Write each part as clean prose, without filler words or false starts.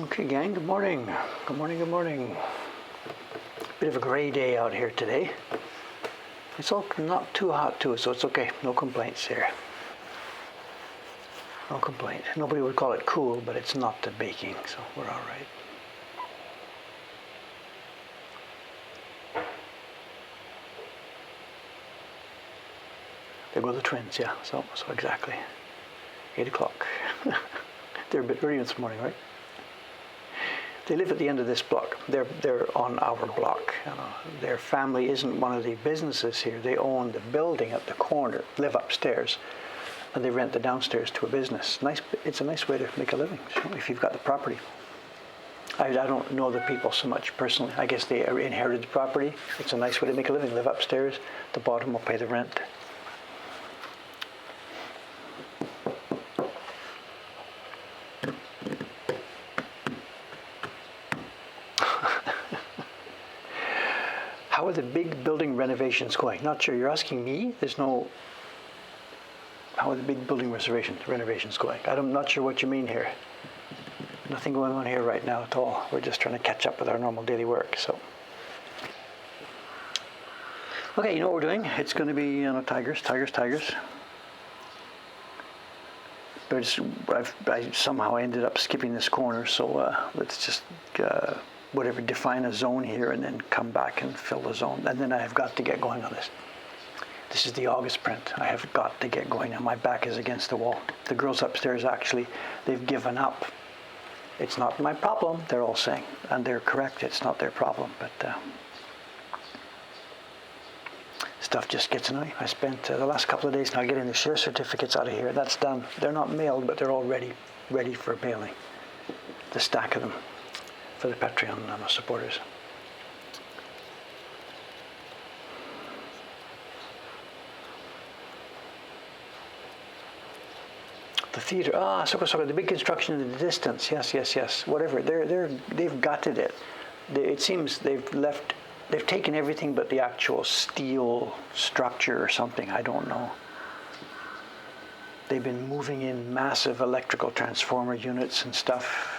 Okay, gang, good morning. Good morning, good morning. Bit of a gray day out here today. It's all not too hot too, so it's okay. No complaints here. No complaint. Nobody would call it cool, but it's not the baking, so we're all right. There go the twins, yeah, so exactly. 8 o'clock. They're a bit early this morning, right? They live at the end of this block. They're on our block. Their family isn't one of the businesses here. They own the building at the corner, live upstairs, and they rent the downstairs to a business. Nice. It's a nice way to make a living if you've got the property. I don't know the people so much personally. I guess they inherited the property. It's a nice way to make a living. Live upstairs. The bottom will pay the rent. How are the big building renovations going? Not sure. You're asking me? How are the big building renovations going? I'm not sure what you mean here. Nothing going on here right now at all. We're just trying to catch up with our normal daily work. So, okay, you know what we're doing? It's going to be tigers. But I somehow ended up skipping this corner, so let's just define a zone here and then come back and fill the zone. And then I have got to get going on this. This is the August print. I have got to get going now. My back is against the wall. The girls upstairs they've given up. It's not my problem, they're all saying. And they're correct, it's not their problem. But stuff just gets annoying. I spent the last couple of days now getting the share certificates out of here. That's done. They're not mailed, but they're all ready for mailing. The stack of them for the Patreon supporters. The theater. So the big construction in the distance. Yes. Whatever. They've gutted it. It seems they've taken everything but the actual steel structure or something. I don't know. They've been moving in massive electrical transformer units and stuff.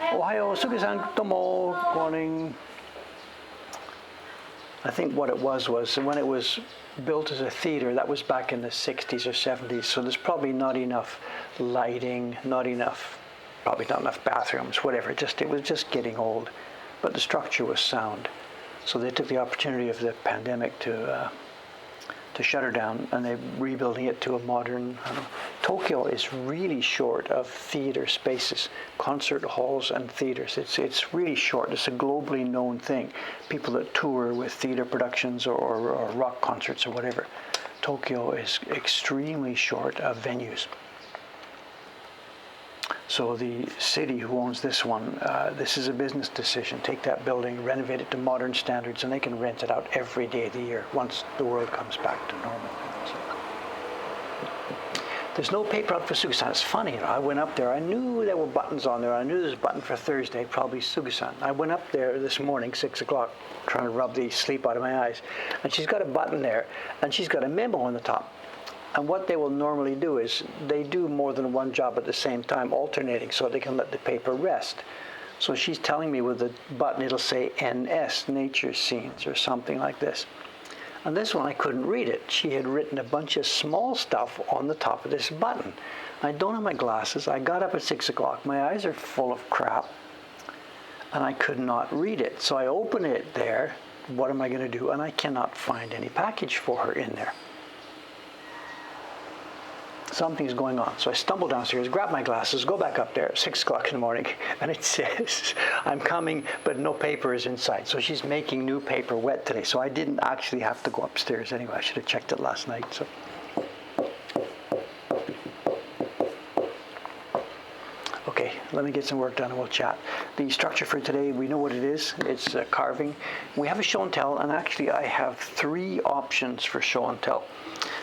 Ohayo, sugi-san, tomo, morning. I think what it was when it was built as a theater, that was back in the 60s or 70s, so there's probably not enough lighting, probably not enough bathrooms, whatever. It was just getting old, but the structure was sound. So they took the opportunity of the pandemic to shut her down, and they're rebuilding it to a modern. Tokyo is really short of theater spaces, concert halls and theaters. It's really short. It's a globally known thing. People that tour with theater productions or rock concerts or whatever. Tokyo is extremely short of venues. So the city who owns this one, this is a business decision. Take that building, renovate it to modern standards, and they can rent it out every day of the year once the world comes back to normal. So, there's no paper out for Sugi-san. It's funny, I went up there. I knew there were buttons on there. I knew there was a button for Thursday, probably Sugi-san. I went up there this morning, 6 o'clock, trying to rub the sleep out of my eyes. And she's got a button there, and she's got a memo on the top. And what they will normally do is they do more than one job at the same time, alternating, so they can let the paper rest. So she's telling me with the button, it'll say NS, Nature Scenes, or something like this. And this one, I couldn't read it. She had written a bunch of small stuff on the top of this button. I don't have my glasses. I got up at 6 o'clock. My eyes are full of crap, and I could not read it. So I open it there. What am I going to do? And I cannot find any package for her in there. Something's going on. So I stumble downstairs, grab my glasses, go back up there at 6 o'clock in the morning, and it says, I'm coming, but no paper is inside. So she's making new paper wet today. So I didn't actually have to go upstairs anyway. I should have checked it last night. So. Okay, let me get some work done and we'll chat. The structure for today, we know what it is. It's carving. We have a show and tell, and actually I have 3 options for show and tell.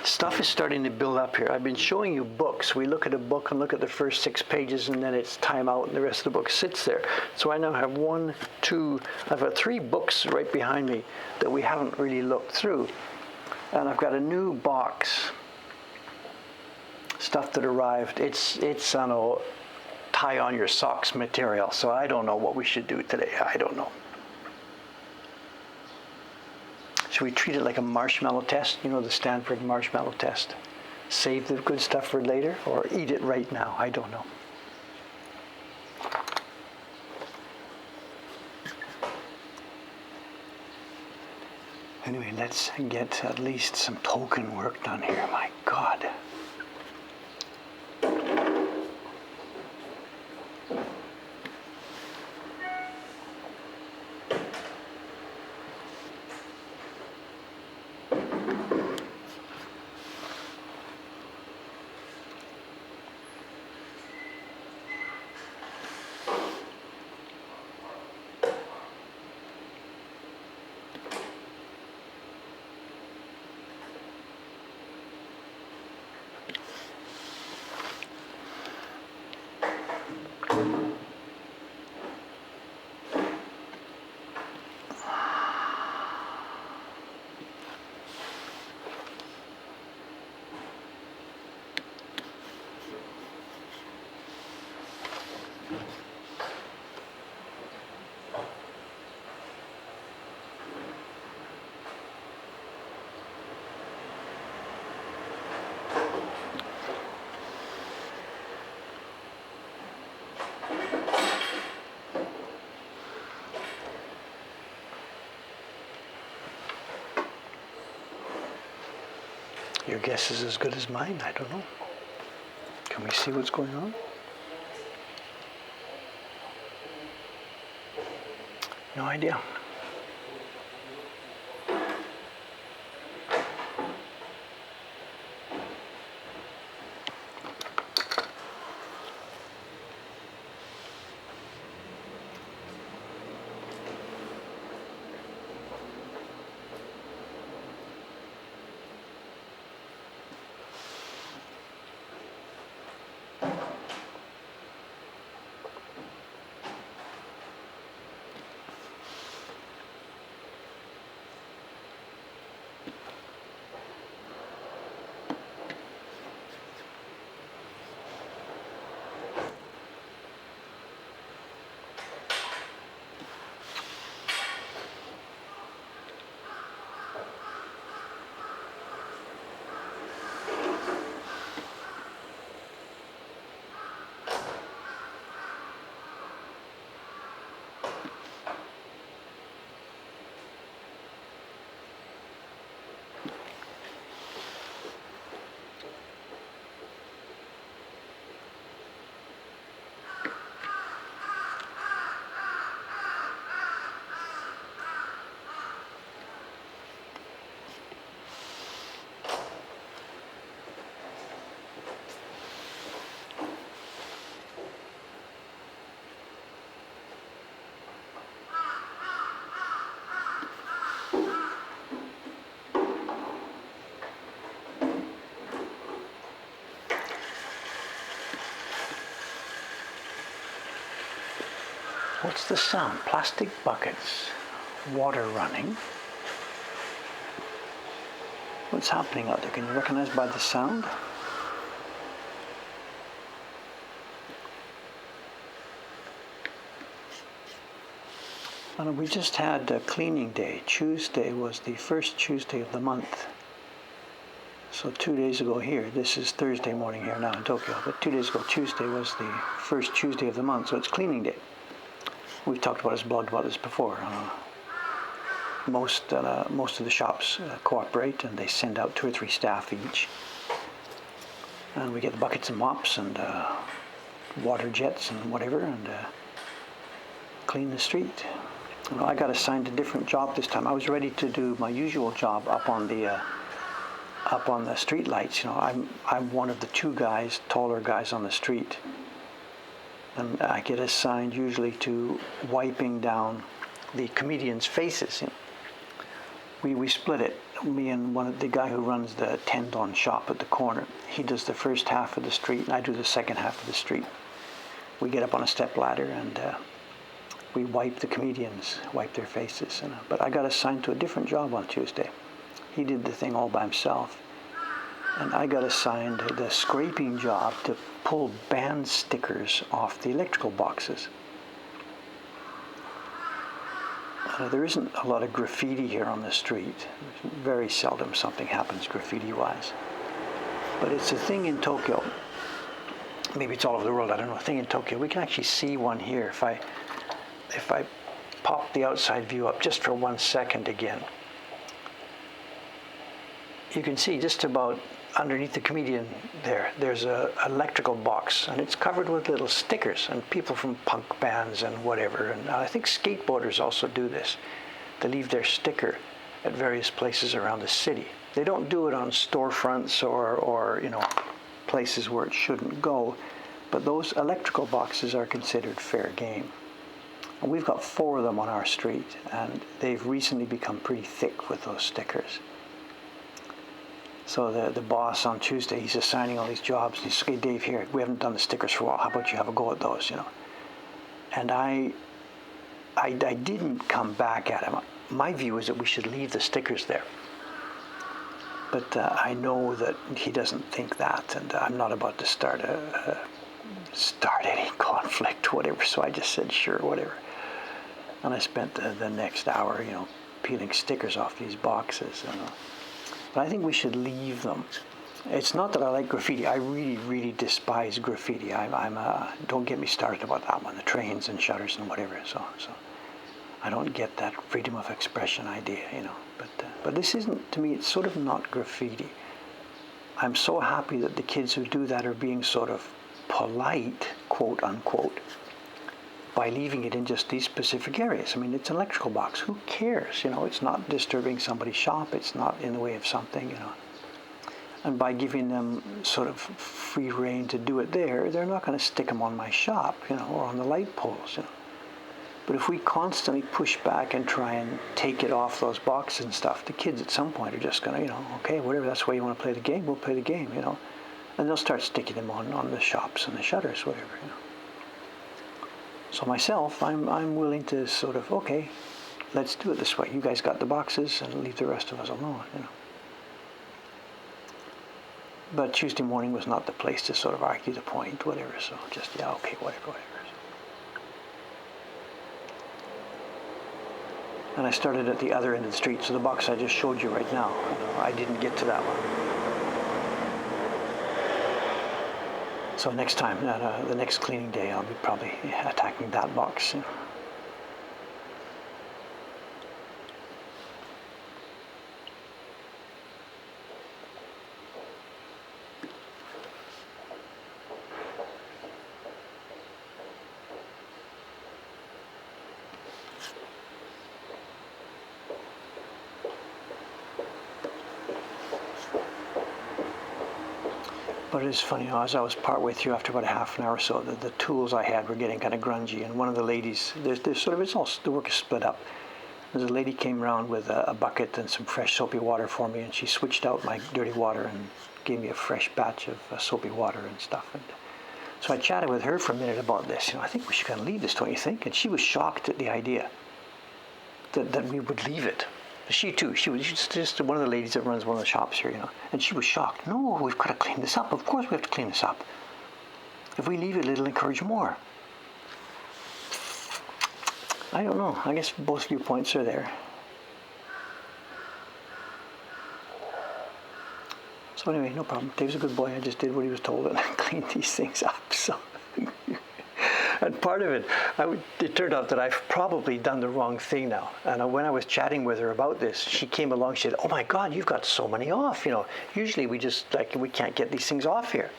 Stuff is starting to build up here. I've been showing you books. We look at a book and look at the first 6 pages, and then it's time out and the rest of the book sits there. So I now have I've got 3 books right behind me that we haven't really looked through. And I've got a new box, stuff that arrived. It's tie on your socks material. So I don't know what we should do today. I don't know. Should we treat it like a marshmallow test? You know, the Stanford marshmallow test. Save the good stuff for later, or eat it right now? I don't know. Anyway, let's get at least some token work done here. My God. Your guess is as good as mine. I don't know. Can we see what's going on? No idea. What's the sound? Plastic buckets, water running. What's happening out there? Can you recognize by the sound? We just had a cleaning day. Tuesday was the first Tuesday of the month. So 2 days ago here, this is Thursday morning here now in Tokyo, but 2 days ago, Tuesday was the first Tuesday of the month, so it's cleaning day. We've talked about this, blogged about this before. Most of the shops cooperate, and they send out 2 or 3 staff each. And we get the buckets and mops and water jets and whatever, and clean the street. I got assigned a different job this time. I was ready to do my usual job up on the street lights. I'm one of the 2 guys, taller guys on the street, and I get assigned usually to wiping down the comedians' faces. We split it. Me and the guy who runs the tendon shop at the corner. He does the first half of the street, and I do the second half of the street. We get up on a step ladder and we wipe the comedians, wipe their faces. But I got assigned to a different job on Tuesday. He did the thing all by himself. and I got assigned the scraping job to pull band stickers off the electrical boxes. There isn't a lot of graffiti here on the street. Very seldom something happens graffiti-wise. But it's a thing in Tokyo. Maybe it's all over the world, I don't know. A thing in Tokyo. We can actually see one here if I pop the outside view up just for 1 second again. You can see just about underneath the comedian there's a electrical box, and it's covered with little stickers, and people from punk bands and whatever, and I think skateboarders also do this. They leave their sticker at various places around the city. They don't do it on storefronts or places where it shouldn't go, but those electrical boxes are considered fair game. And we've got 4 of them on our street, and they've recently become pretty thick with those stickers. So the boss on Tuesday, he's assigning all these jobs. He says, "Okay, Dave, here, we haven't done the stickers for a while. How about you have a go at those, And I didn't come back at him. My view is that we should leave the stickers there. But I know that he doesn't think that, and I'm not about to start any conflict, whatever. So I just said, sure, whatever. And I spent the next hour, peeling stickers off these boxes. But I think we should leave them. It's not that I like graffiti. I really, really despise graffiti. Don't get me started about that one, the trains and shutters and whatever. So I don't get that freedom of expression idea, But this isn't, to me, it's sort of not graffiti. I'm so happy that the kids who do that are being sort of polite, quote unquote, by leaving it in just these specific areas. I mean, it's an electrical box. Who cares? It's not disturbing somebody's shop. It's not in the way of something, And by giving them sort of free rein to do it there, they're not going to stick them on my shop, or on the light poles, But if we constantly push back and try and take it off those boxes and stuff, the kids at some point are just going to, okay, whatever, that's the way you want to play the game, we'll play the game, And they'll start sticking them on the shops and the shutters, whatever, So myself, I'm willing to sort of, okay, let's do it this way. You guys got the boxes, and leave the rest of us alone, But Tuesday morning was not the place to sort of argue the point, whatever. So just, okay, whatever. And I started at the other end of the street, so the box I just showed you right now, I didn't get to that one. So next time, the next cleaning day, I'll be probably attacking that box. But it is funny, as I was partway through, after about a half an hour or so, the tools I had were getting kind of grungy, and one of the ladies, the work is split up. There's a lady came around with a bucket and some fresh soapy water for me, and she switched out my dirty water and gave me a fresh batch of soapy water and stuff. And so I chatted with her for a minute about this. I think we should kind of leave this, don't you think? And she was shocked at the idea that we would leave it. She too, she's just one of the ladies that runs one of the shops here, And she was shocked. No, we've got to clean this up. Of course we have to clean this up. If we leave it, it'll encourage more. I don't know. I guess both viewpoints are there. So anyway, no problem. Dave's a good boy. I just did what he was told and I cleaned these things up. So. And part of it, it turned out that I've probably done the wrong thing now. And when I was chatting with her about this, she came along, she said, "Oh my God, you've got so many off. Usually we can't get these things off here."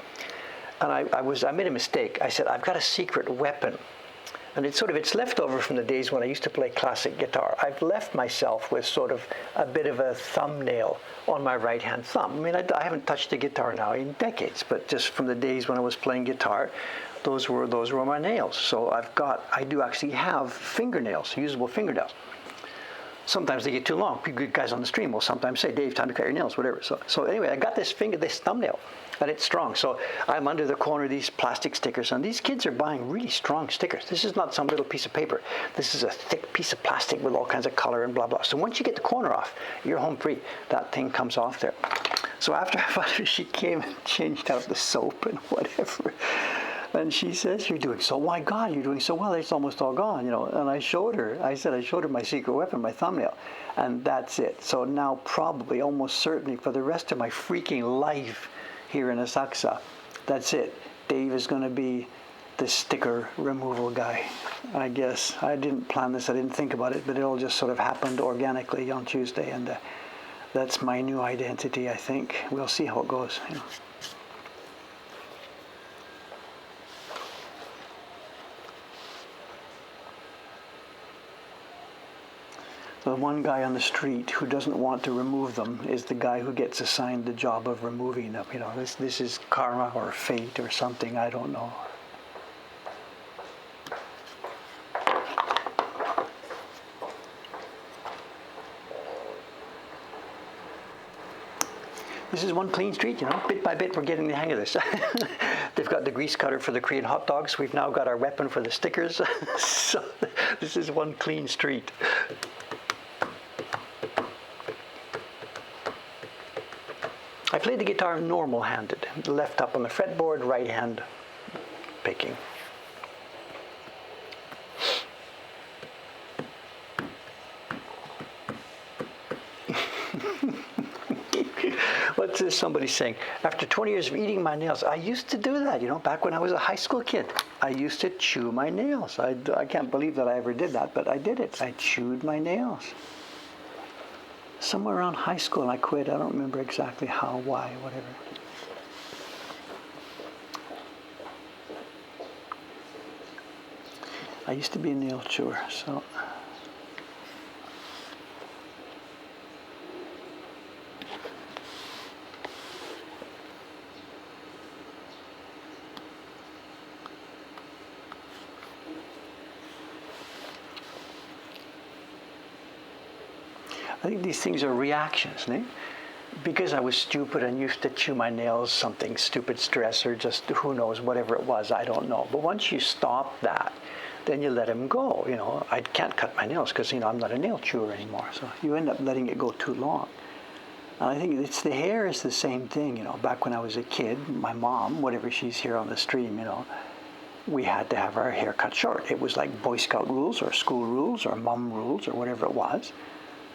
And I made a mistake. I said, "I've got a secret weapon." And it's left over from the days when I used to play classic guitar. I've left myself with sort of a bit of a thumbnail on my right-hand thumb. I mean, I haven't touched the guitar now in decades, but just from the days when I was playing guitar, those were my nails. So I do actually have fingernails, usable fingernails. Sometimes they get too long. Good guys on the stream will sometimes say, "Dave, time to cut your nails," whatever. So anyway, I got this thumbnail, and it's strong. So I'm under the corner of these plastic stickers, and these kids are buying really strong stickers. This is not some little piece of paper. This is a thick piece of plastic with all kinds of color and blah, blah. So once you get the corner off, you're home free. That thing comes off there. So after she came and changed out the soap and whatever, and she says, "You're doing so. My God, you're doing so well. It's almost all gone, you know." And I showed her. I showed her my secret weapon, my thumbnail, and that's it. So now, probably, almost certainly, for the rest of my freaking life here in Asakusa, that's it. Dave is going to be the sticker removal guy, I guess. I didn't plan this. I didn't think about it, but it all just sort of happened organically on Tuesday, and that's my new identity. I think we'll see how it goes. You know. The one guy on the street who doesn't want to remove them is the guy who gets assigned the job of removing them. You know, this is karma or fate or something, I don't know. This is one clean street, you know. Bit by bit, we're getting the hang of this. They've got the grease cutter for the Korean hot dogs. We've now got our weapon for the stickers. So this is one clean street. I played the guitar normal-handed, left up on the fretboard, right hand picking. What's this somebody saying? After 20 years of eating my nails, I used to do that, you know, back when I was a high school kid. I used to chew my nails. I can't believe that I ever did that, but I did it. I chewed my nails. Somewhere around high school, and I quit. I don't remember exactly how, why, whatever. I used to be a nail chewer, so. I think these things are reactions, né? Because I was stupid and used to chew my nails, something stupid stress or just who knows, whatever it was, I don't know. But once you stop that, then you let them go, you know. I can't cut my nails because, you know, I'm not a nail chewer anymore. So you end up letting it go too long. And I think the hair is the same thing, you know. Back when I was a kid, my mom, whatever she's here on the stream, you know, we had to have our hair cut short. It was like Boy Scout rules or school rules or mom rules or whatever it was.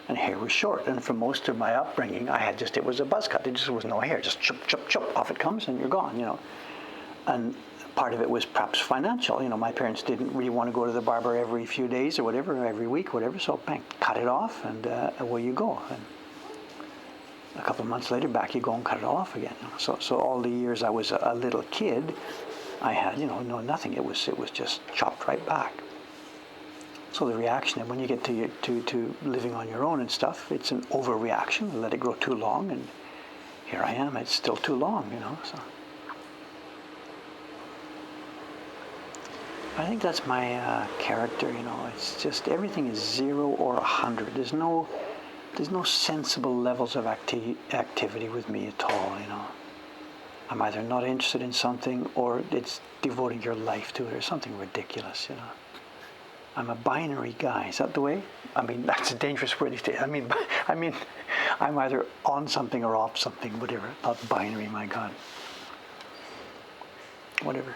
And hair was short. And for most of my upbringing, it was a buzz cut. There just was no hair. Just chop, chop, chop, off it comes and you're gone, you know. And part of it was perhaps financial. You know, my parents didn't really want to go to the barber every few days or whatever, or every week, whatever. So bang, cut it off and away you go. And a couple of months later, back you go and cut it all off again. You know? So all the years I was a little kid, I had, you know, nothing. It was just chopped right back. So the reaction, and when you get to living on your own and stuff, it's an overreaction. I let it grow too long, and here I am. It's still too long, you know. So I think that's my character, you know. It's just everything is 0 or 100. There's no sensible levels of activity with me at all, you know. I'm either not interested in something or it's devoting your life to it or something ridiculous, you know. I'm a binary guy. Is that the way? I mean, that's a dangerous word these days. I mean, I'm either on something or off something, whatever. Not binary, my God. Whatever.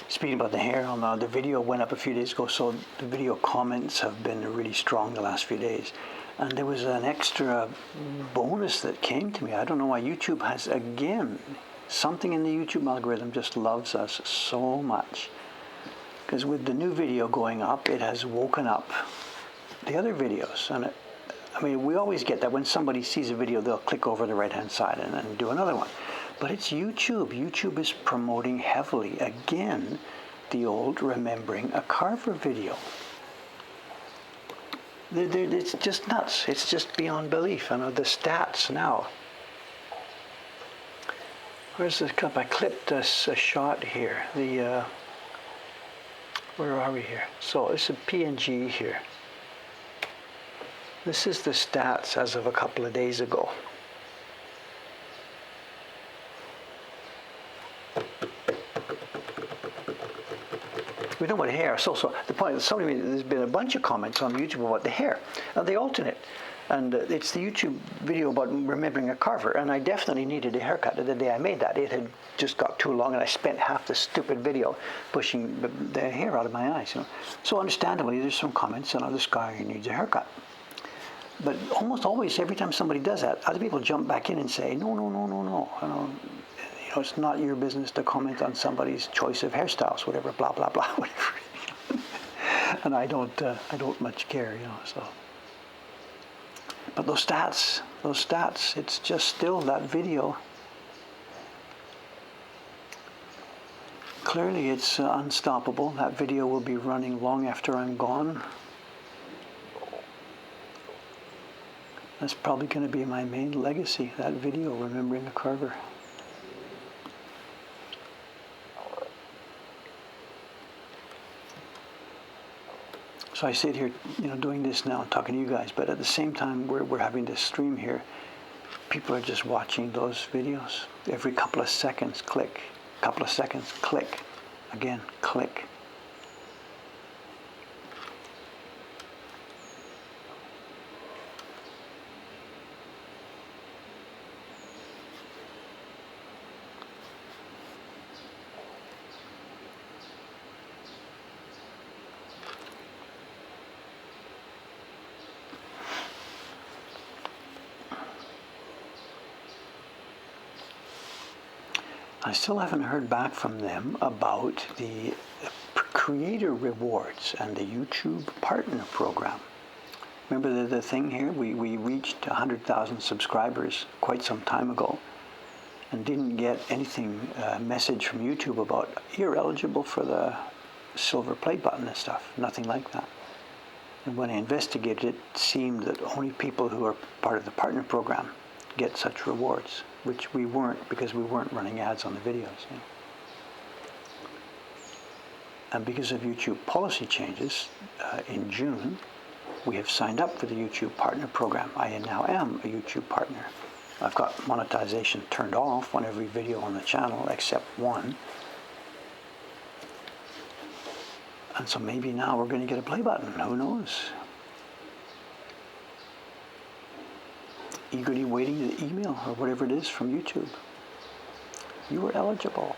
Speaking about the hair, the video went up a few days ago, so the video comments have been really strong the last few days. And there was an extra bonus that came to me. I don't know why YouTube has, again, something in the YouTube algorithm just loves us so much. Because with the new video going up, it has woken up the other videos. And I mean, we always get that when somebody sees a video, they'll click over the right-hand side and do another one. But it's YouTube. YouTube is promoting heavily, again, the old Remembering a Carver video. It's just nuts. It's just beyond belief. I know the stats now. Where's the clip? I clipped a shot here. Where are we here? So it's a PNG here. This is the stats as of a couple of days ago. We know about hair. So the point is, there's been a bunch of comments on YouTube about the hair. They alternate. And it's the YouTube video about remembering a carver. And I definitely needed a haircut the day I made that. It had just got too long, and I spent half the stupid video pushing the hair out of my eyes. So understandably, there's some comments, this guy needs a haircut. But almost always, every time somebody does that, other people jump back in and say, no. It's not your business to comment on somebody's choice of hairstyles, whatever, blah, blah, blah, whatever. And I don't much care, so. But those stats, it's just still that video. Clearly it's unstoppable. That video will be running long after I'm gone. That's probably going to be my main legacy, that video, remembering a carver. So I sit here, doing this now, talking to you guys, but at the same time, we're having this stream here. People are just watching those videos. Every couple of seconds, click. Couple of seconds, click. Again, click. I still haven't heard back from them about the creator rewards and the YouTube partner program. Remember the thing here? We reached 100,000 subscribers quite some time ago and didn't get anything, message from YouTube about you're eligible for the silver play button and stuff. Nothing like that. And when I investigated it, it seemed that only people who are part of the partner program get such rewards, which we weren't, because we weren't running ads on the videos. And because of YouTube policy changes, in June, we have signed up for the YouTube partner program. I now am a YouTube partner. I've got monetization turned off on every video on the channel except one. And so maybe now we're going to get a play button. Who knows? Eagerly waiting the email or whatever it is from YouTube. You are eligible.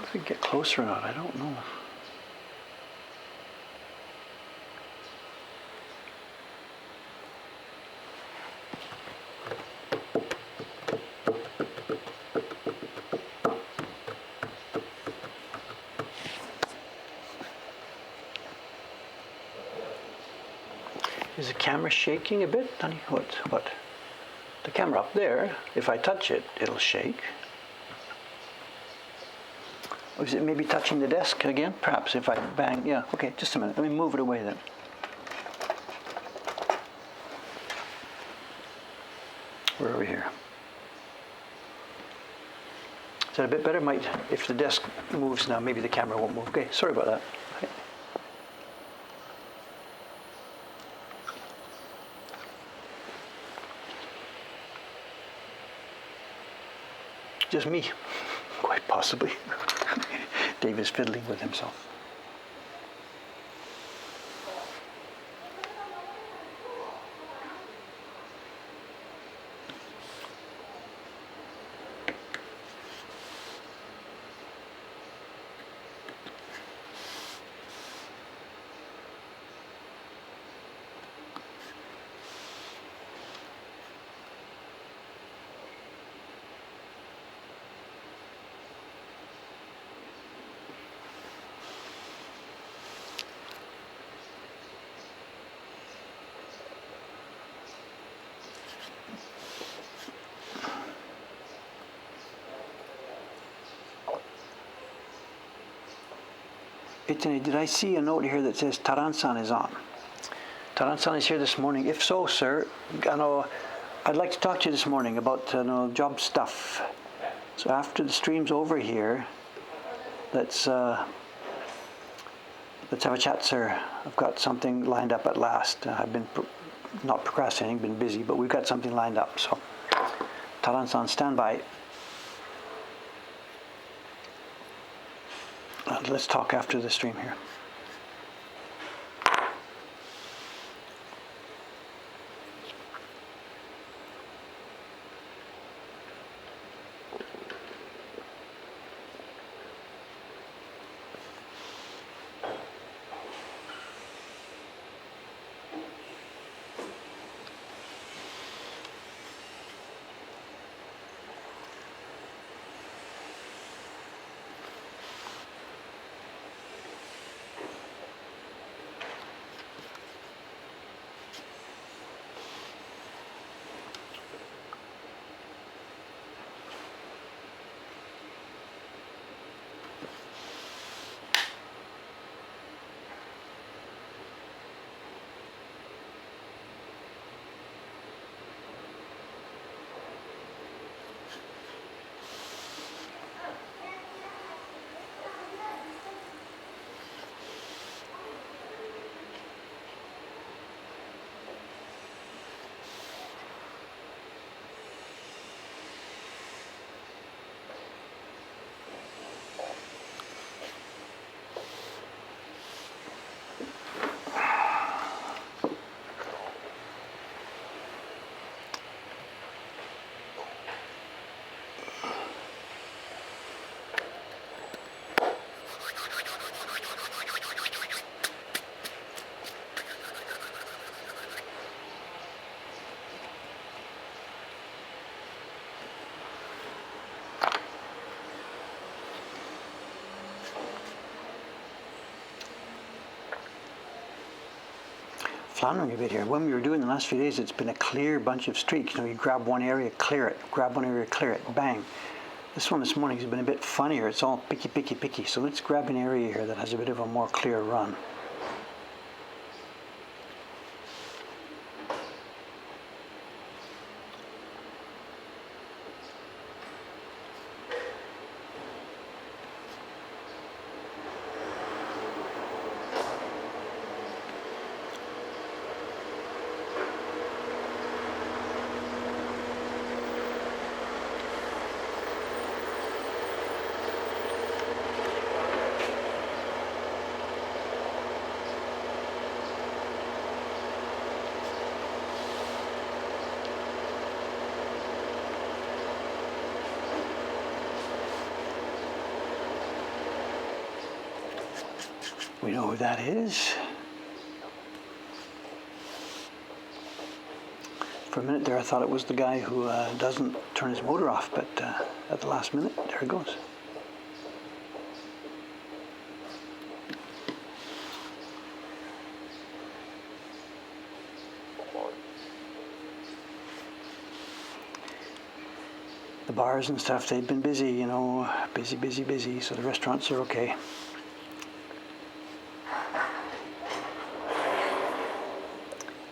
If we get closer or not, I don't know. Is the camera shaking a bit, honey? What? The camera up there, if I touch it, it'll shake. Or is it maybe touching the desk again? Perhaps if I bang, yeah, okay, just a minute. Let me move it away then. Where are we here? Is that a bit better? If the desk moves now, maybe the camera won't move. Okay, sorry about that. Okay. Just me, quite possibly. Dave is fiddling with himself. Did I see a note here that says Taran-san is on? Taran-san is here this morning. If so, sir, I'd like to talk to you this morning about job stuff. So after the stream's over here, let's have a chat, sir. I've got something lined up at last. I've been not procrastinating, been busy, but we've got something lined up. So, Taran-san, stand by. Let's talk after the stream here. Floundering a bit here. When we were doing the last few days, it's been a clear bunch of streaks. You grab one area, clear it. Grab one area, clear it. Bang. This one this morning has been a bit funnier. It's all picky. So let's grab an area here that has a bit of a more clear run. We know who that is. For a minute there, I thought it was the guy who doesn't turn his motor off, but at the last minute, there it goes. The bars and stuff, they've been busy, busy, so the restaurants are okay.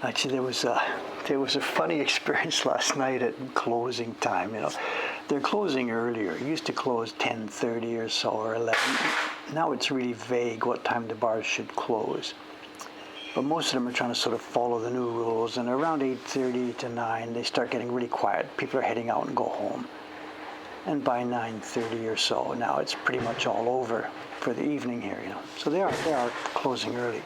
Actually, there was a funny experience last night at closing time. They're closing earlier. It used to close 10:30 or so, or 11. Now it's really vague what time the bars should close. But most of them are trying to sort of follow the new rules. And around 8:30 to 9, they start getting really quiet. People are heading out and go home. And by 9:30 or so, now it's pretty much all over for the evening here. So they are closing early.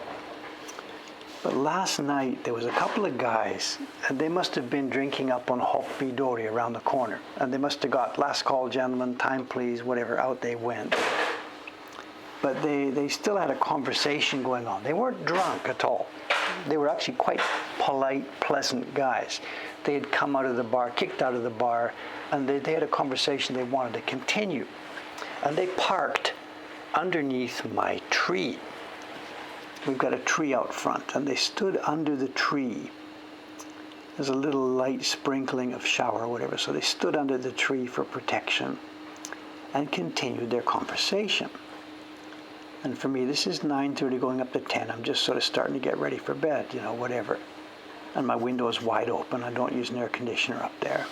But last night, there was a couple of guys, and they must have been drinking up on Hoppidori around the corner. And they must have got last call, gentlemen, time please, whatever, out they went. But they still had a conversation going on. They weren't drunk at all. They were actually quite polite, pleasant guys. They had come out of the bar, kicked out of the bar, and they had a conversation they wanted to continue. And they parked underneath my tree. We've got a tree out front, and they stood under the tree. There's a little light sprinkling of shower or whatever, so they stood under the tree for protection and continued their conversation. And for me, this is 9:30 going up to 10. I'm just sort of starting to get ready for bed, whatever. And my window is wide open. I don't use an air conditioner up there.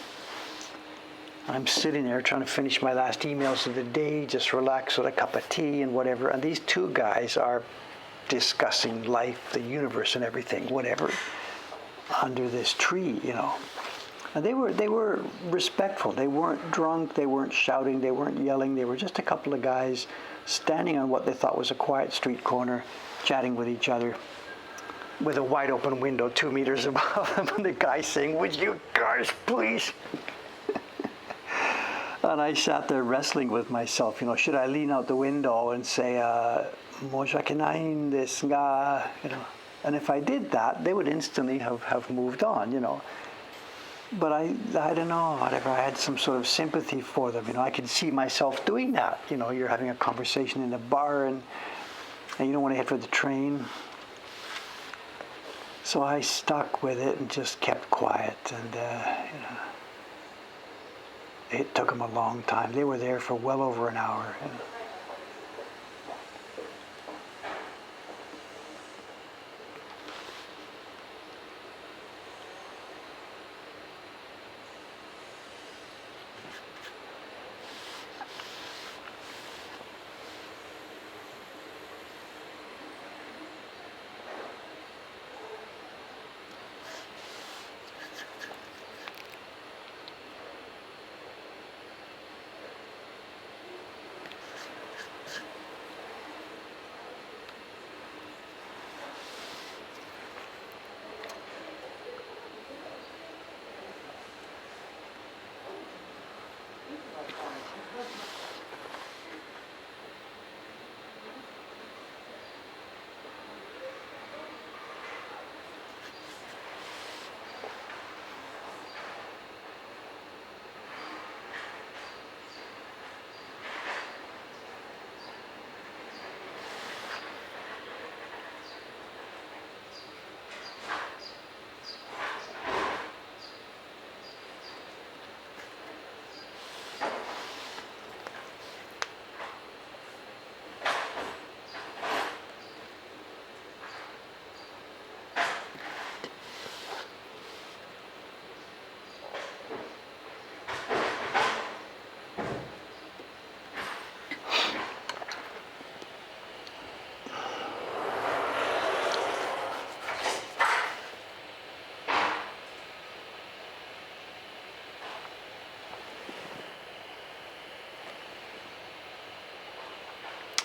I'm sitting there trying to finish my last emails of the day, just relax with a cup of tea and whatever. And these two guys are discussing life, the universe, and everything, whatever, under this tree, And they were respectful. They weren't drunk. They weren't shouting. They weren't yelling. They were just a couple of guys standing on what they thought was a quiet street corner, chatting with each other, with a wide open window 2 meters above them, and the guy saying, "Would you guys please?" And I sat there wrestling with myself, should I lean out the window and say, "Moja kinain desu ga," and if I did that, they would instantly have moved on, But I don't know, whatever, I had some sort of sympathy for them, I could see myself doing that, you're having a conversation in a bar and you don't want to head for the train. So I stuck with it and just kept quiet, and it took them a long time. They were there for well over an hour.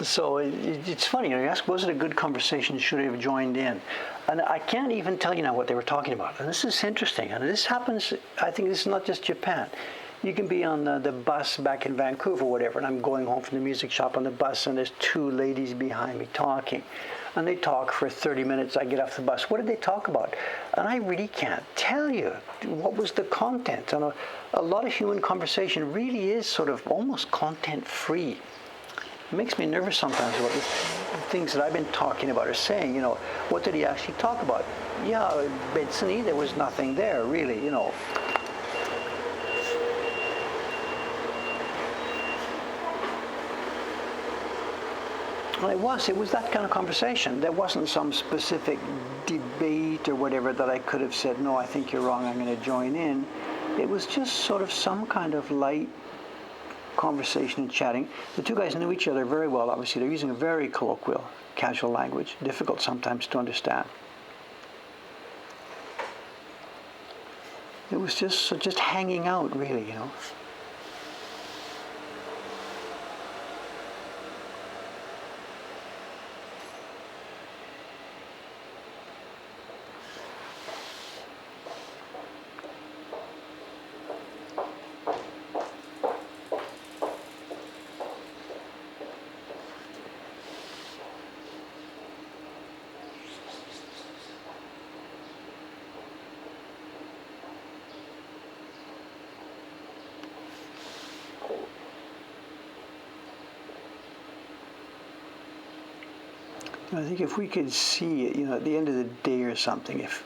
So it's funny, you ask, was it a good conversation? Should I have joined in? And I can't even tell you now what they were talking about. And this is interesting. And this happens, I think this is not just Japan. You can be on the bus back in Vancouver or whatever, and I'm going home from the music shop on the bus, and there's two ladies behind me talking. And they talk for 30 minutes. I get off the bus. What did they talk about? And I really can't tell you what was the content. And a lot of human conversation really is sort of almost content-free. It makes me nervous sometimes about the things that I've been talking about or saying, what did he actually talk about? Yeah, Betsy, there was nothing there, really, It was that kind of conversation. There wasn't some specific debate or whatever that I could have said, no, I think you're wrong, I'm going to join in. It was just sort of some kind of light conversation and chatting. The two guys knew each other very well. Obviously, they're using a very colloquial, casual language, difficult sometimes to understand. It was just hanging out, really, I think if we could see it, at the end of the day or something, if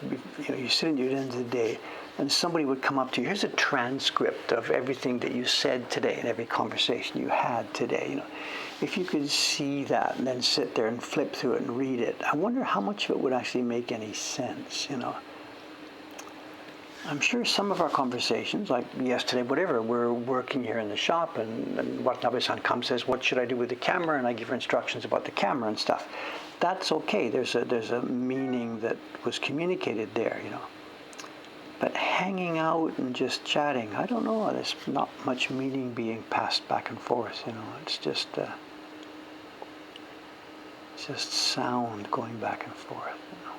you sit at the end of the day, and somebody would come up to you, here's a transcript of everything that you said today and every conversation you had today, you know. If you could see that and then sit there and flip through it and read it, I wonder how much of it would actually make any sense, you know. I'm sure some of our conversations, like yesterday, whatever, we're working here in the shop, and Watanabe-san comes, says, what should I do with the camera? And I give her instructions about the camera and stuff. That's okay. There's a meaning that was communicated there, you know. But hanging out and just chatting, I don't know. There's not much meaning being passed back and forth, you know. It's just sound going back and forth, you know.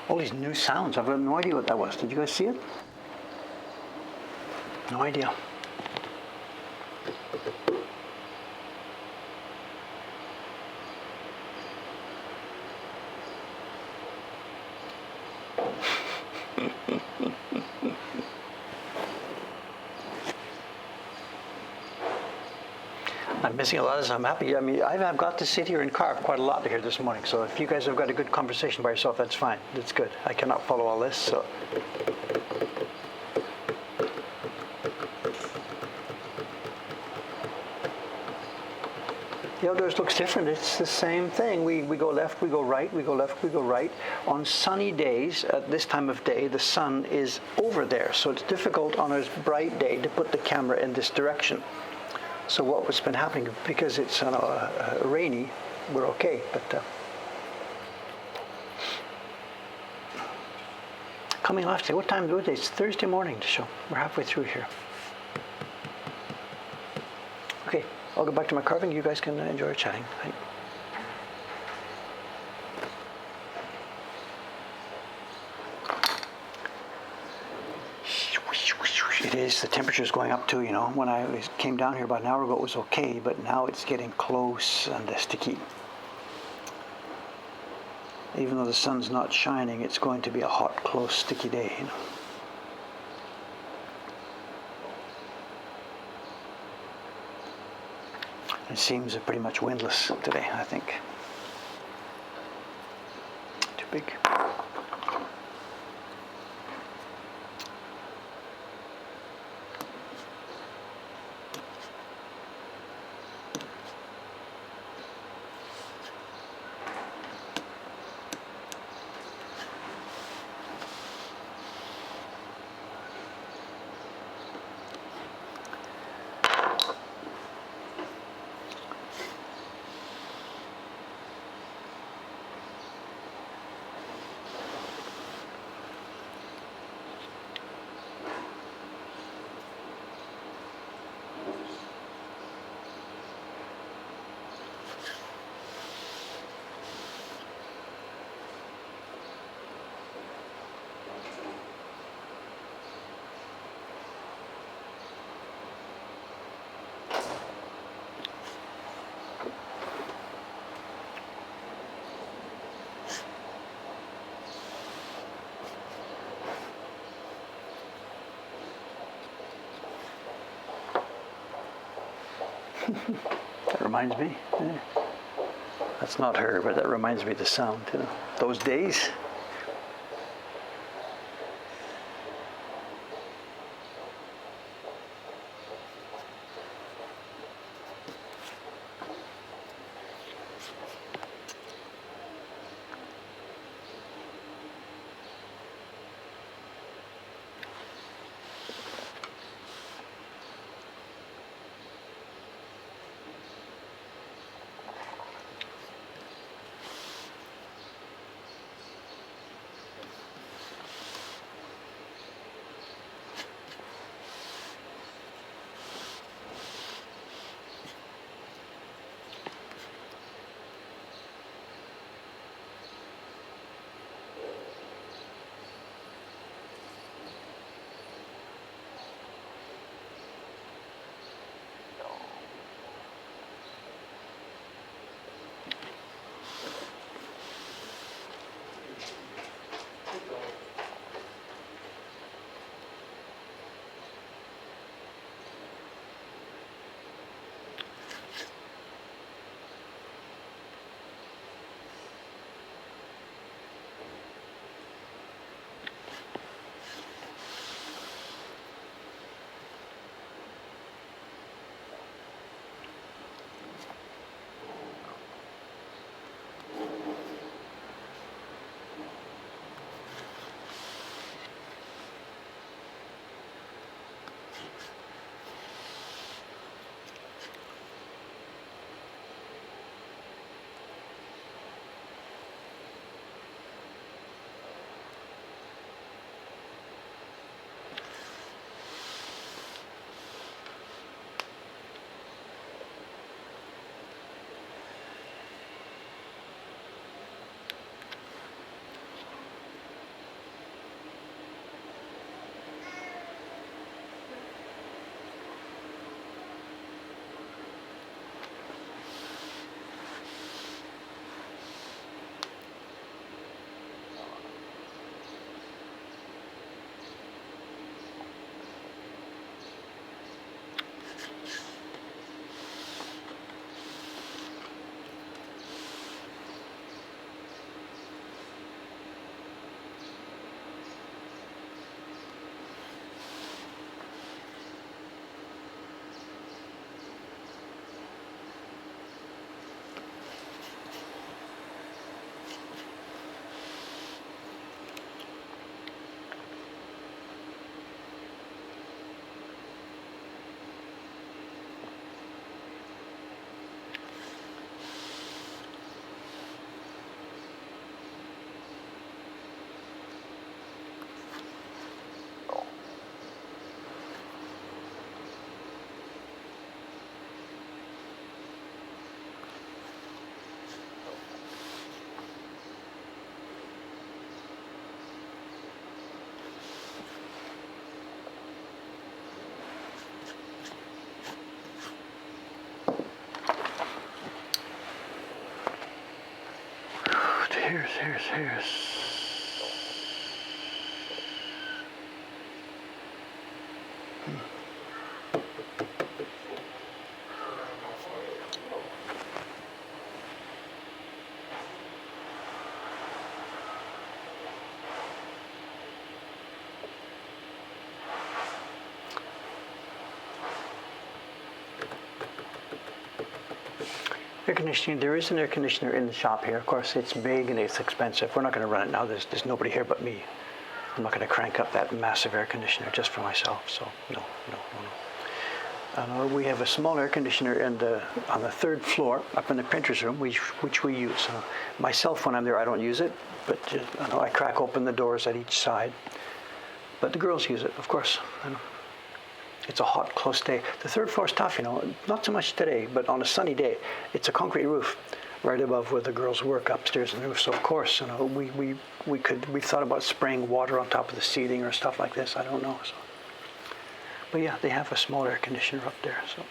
All these new sounds. I've got no idea what that was. Did you guys see it? No idea. I'm missing a lot of this. I'm happy. I mean, I've got to sit here and carve quite a lot here this morning. So if you guys have got a good conversation by yourself, that's fine. That's good. I cannot follow all this. So. The outdoors looks different. It's the same thing. We go left, we go right, we go left, we go right. On sunny days, at this time of day, the sun is over there. So it's difficult on a bright day to put the camera in this direction. So what's been happening, because it's rainy, we're okay. But coming left, what time do it? It's Thursday morning to show. We're halfway through here. Okay, I'll go back to my carving. You guys can enjoy chatting. Right. It is, the temperature's going up too, you know. When I came down here about an hour ago, it was okay, but now it's getting close and sticky. Even though the sun's not shining, it's going to be a hot, close, sticky day, you know. It seems pretty much windless today, I think. Too big. That reminds me. Yeah. That's not her, but that reminds me of the sound, you know. Those days. Air conditioning, there is an air conditioner in the shop here. Of course, it's big and it's expensive. We're not going to run it now. There's nobody here but me. I'm not going to crank up that massive air conditioner just for myself. So, no. We have a small air conditioner on the third floor up in the printer's room, which we use. Myself, when I'm there, I don't use it, but I crack open the doors at each side. But the girls use it, of course. It's a hot, close day. The third floor is tough, not so much today, but on a sunny day, it's a concrete roof right above where the girls work upstairs in the roof. So of course, we've thought about spraying water on top of the ceiling or stuff like this. I don't know. So. But yeah, they have a small air conditioner up there. So.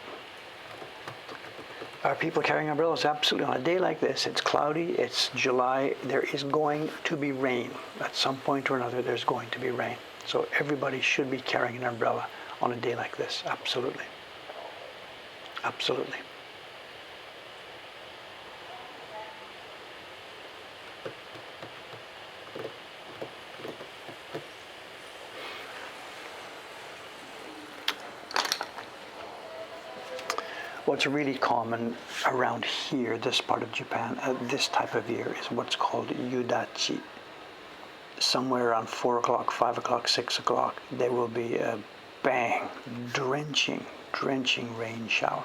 Are people carrying umbrellas? Absolutely. On a day like this, it's cloudy, it's July, there is going to be rain. At some point or another, there's going to be rain. So everybody should be carrying an umbrella on a day like this. Absolutely. Absolutely. What's really common around here, this part of Japan, at this type of year, is what's called yudachi. Somewhere around 4 o'clock, 5 o'clock, 6 o'clock, there will be a bang, drenching rain shower.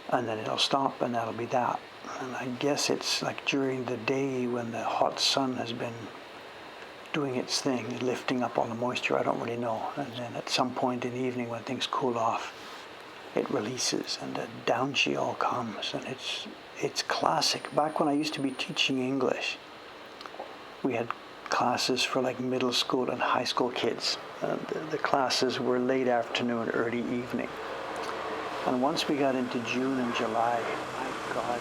And then it'll stop and that'll be that. And I guess it's like during the day when the hot sun has been doing its thing, lifting up all the moisture, I don't really know. And then at some point in the evening when things cool off, it releases and the downchill comes, and it's classic. Back when I used to be teaching English, we had classes for like middle school and high school kids. The classes were late afternoon, early evening. And once we got into June and July, my God,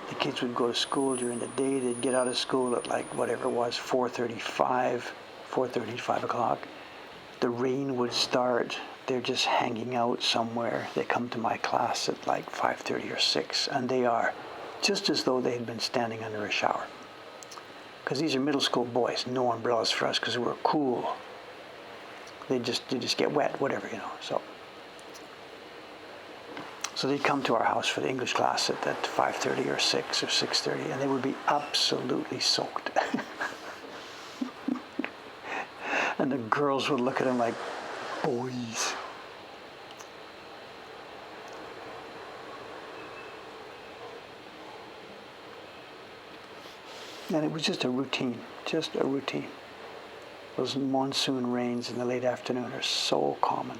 the kids would go to school during the day. They'd get out of school at like whatever it was, 4:35, 5 o'clock. The rain would start. They're just hanging out somewhere. They come to my class at like 5:30 or 6, and they are just as though they had been standing under a shower. Because these are middle school boys, no umbrellas for us because we're cool. They just get wet, whatever, So they'd come to our house for the English class at 5:30 or 6 or 6:30, and they would be absolutely soaked. And the girls would look at them like, boys. And it was just a routine. Those monsoon rains in the late afternoon are so common,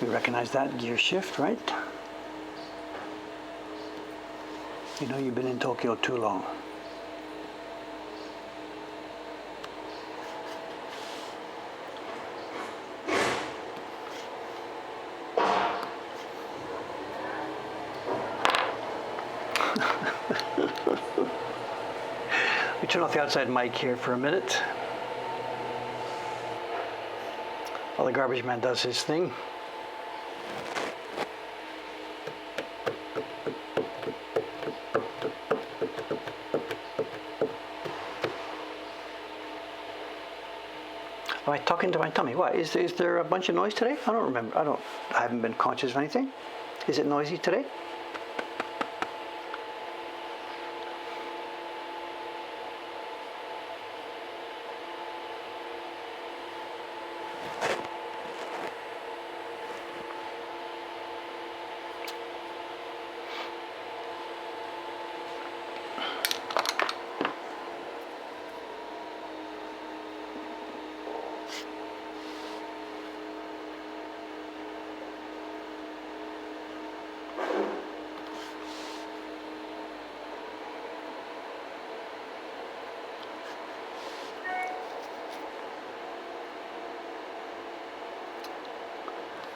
You recognize that gear shift, right? You know you've been in Tokyo too long. We turn off the outside mic here for a minute while the garbage man does his thing. Am I talking to my tummy? What, is there a bunch of noise today? I don't remember. I haven't been conscious of anything. Is it noisy today?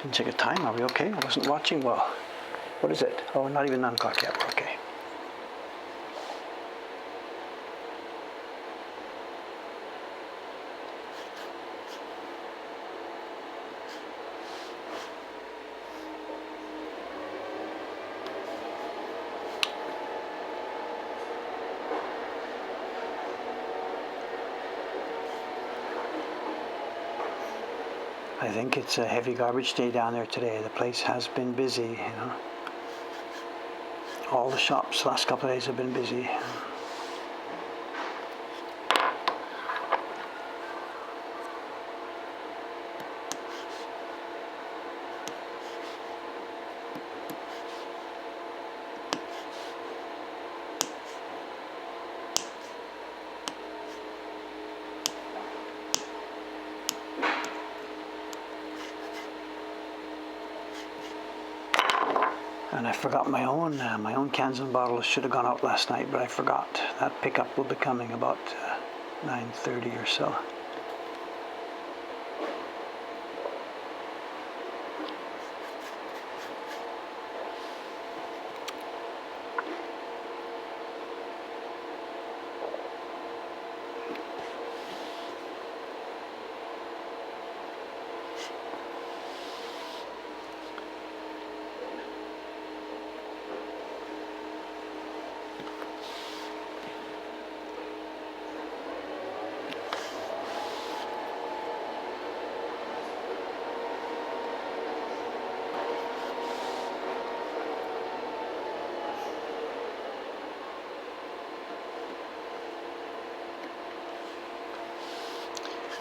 Didn't check a time. Are we okay? I wasn't watching well. What is it? Oh, not even 9 o'clock yet. We're okay. I think it's a heavy garbage day down there today. The place has been busy, you know. All the shops the last couple of days have been busy. And I forgot my own cans and bottles should have gone out last night, but I forgot. That pickup will be coming about 9:30 or so.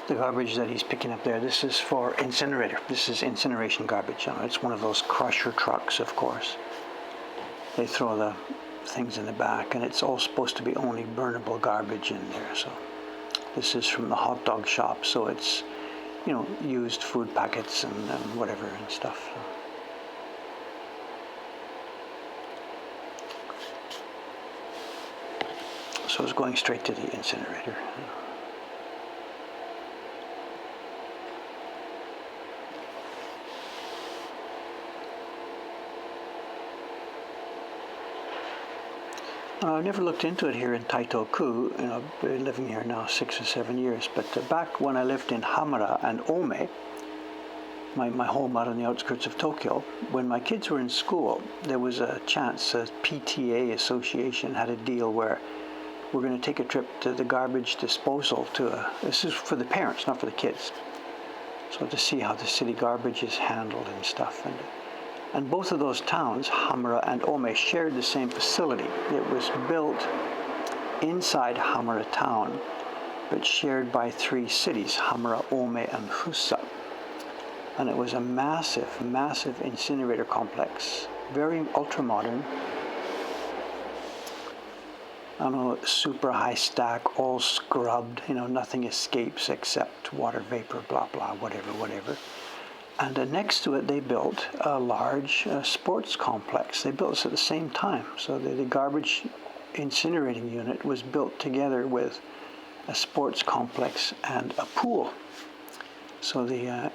The garbage that he's picking up there, this is for incinerator. This is incineration garbage. It's one of those crusher trucks, of course. They throw the things in the back, and it's all supposed to be only burnable garbage in there. So this is from the hot dog shop, so it's, you know, used food packets and whatever and stuff. So it's going straight to the incinerator. I've never looked into it here in Taitoku. You know, I've been living here now 6 or 7 years. But back when I lived in Hamura and Ome, my home out on the outskirts of Tokyo, when my kids were in school, there was a chance, a PTA association had a deal where we're going to take a trip to the garbage disposal this is for the parents, not for the kids. So to see how the city garbage is handled and stuff. And both of those towns, Hamura and Ome, shared the same facility. It was built inside Hamura town, but shared by 3 cities, Hamura, Ome, and Fusa. And it was a massive, massive incinerator complex, very ultra-modern. I don't know, super high stack, all scrubbed, you know, nothing escapes except water vapor, blah, blah, whatever. And next to it, they built a large sports complex. They built this at the same time. So the garbage incinerating unit was built together with a sports complex and a pool. So the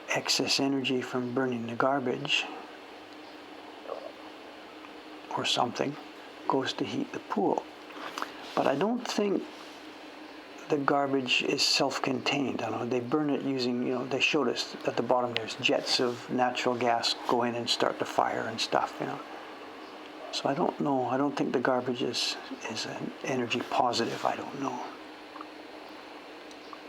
excess energy from burning the garbage or something goes to heat the pool. But I don't think the garbage is self-contained. I don't know, they burn it using, they showed us at the bottom there's jets of natural gas go in and start the fire and stuff, So I don't know. I don't think the garbage is an energy positive. I don't know.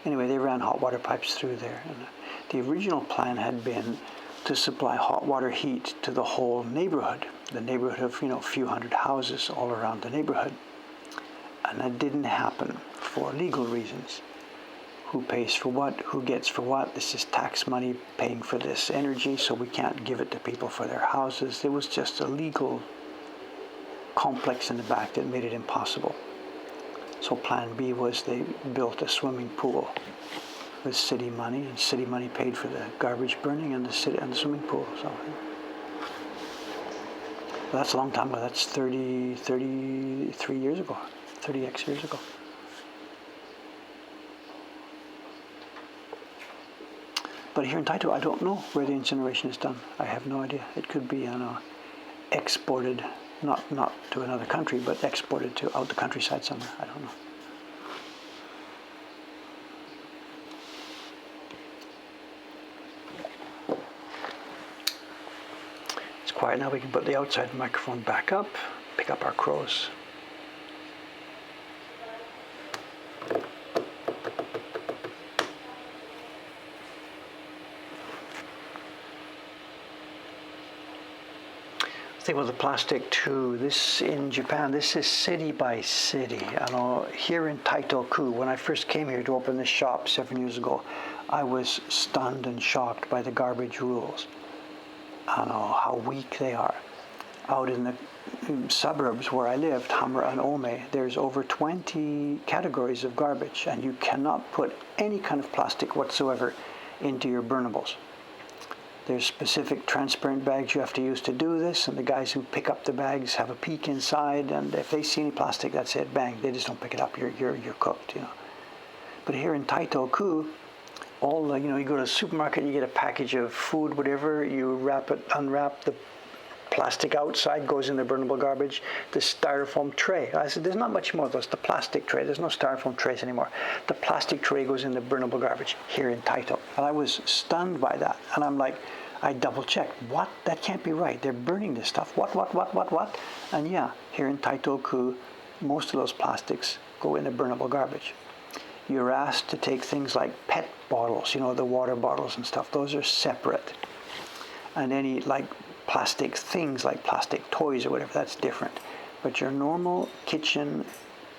Anyway, they ran hot water pipes through there. And the original plan had been to supply hot water heat to the whole neighborhood, the neighborhood of, a few hundred houses all around the neighborhood. And that didn't happen for legal reasons. Who pays for what? Who gets for what? This is tax money paying for this energy, so we can't give it to people for their houses. There was just a legal complex in the back that made it impossible. So plan B was they built a swimming pool with city money, and city money paid for the garbage burning and the swimming pool. So that's a long time ago. That's 33 years ago, 30x years ago. But here in Taito, I don't know where the incineration is done. I have no idea. It could be, exported, not to another country, but exported to out the countryside somewhere. I don't know. It's quiet now. We can put the outside microphone back up, pick up our crows. Thing with the plastic too, this in Japan, this is city by city. Here in Taito-ku, when I first came here to open this shop 7 years ago, I was stunned and shocked by the garbage rules. How weak they are. Out in the suburbs where I lived, Hamura and Ome, there's over 20 categories of garbage, and you cannot put any kind of plastic whatsoever into your burnables. There's specific transparent bags you have to use to do this, and the guys who pick up the bags have a peek inside, and if they see any plastic, that's it, bang, they just don't pick it up, you're cooked, But here in Taito-ku, you go to the supermarket, you get a package of food, whatever, you unwrap the plastic outside, goes in the burnable garbage, the styrofoam tray. I said, there's not much more of those, the plastic tray, there's no styrofoam trays anymore. The plastic tray goes in the burnable garbage here in Taito. And I was stunned by that. And I'm like, I double checked, what? That can't be right. They're burning this stuff. What? And yeah, here in Taito-ku, most of those plastics go in the burnable garbage. You're asked to take things like PET bottles, the water bottles and stuff. Those are separate. And any plastic things like plastic toys or whatever, that's different. But your normal kitchen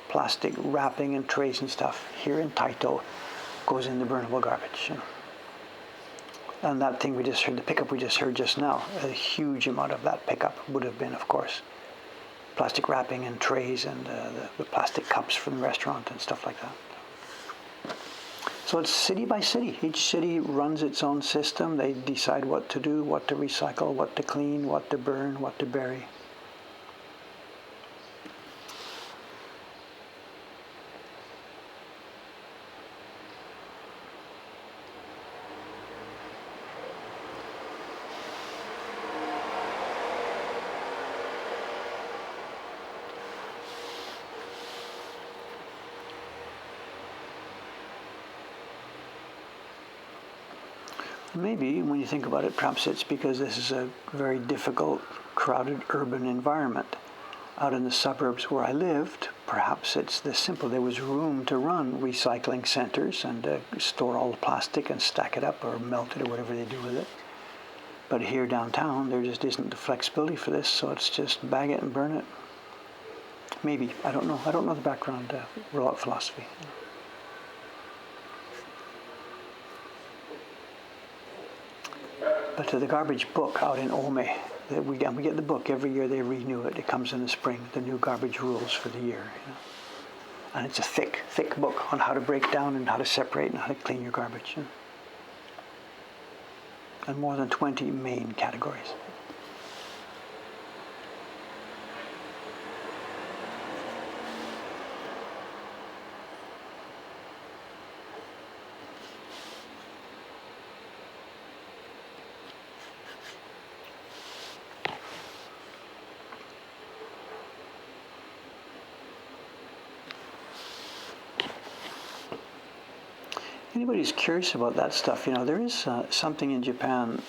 plastic wrapping and trays and stuff here in Taito goes in the burnable garbage. And that thing we just heard, the pickup we just heard just now, a huge amount of that pickup would have been, of course, plastic wrapping and trays and the plastic cups from the restaurant and stuff like that. So it's city by city. Each city runs its own system. They decide what to do, what to recycle, what to clean, what to burn, what to bury. Maybe, when you think about it, perhaps it's because this is a very difficult, crowded urban environment. Out in the suburbs where I lived, perhaps it's this simple. There was room to run recycling centers and store all the plastic and stack it up or melt it or whatever they do with it. But here downtown, there just isn't the flexibility for this, so it's just bag it and burn it. Maybe. I don't know. I don't know the background rollout philosophy. But to the garbage book out in Ome, we get the book every year. They renew it. It comes in the spring, the new garbage rules for the year. And it's a thick book on how to break down and how to separate and how to clean your garbage. and more than 20 main categories. Anybody who's curious about that stuff, there is something in Japan.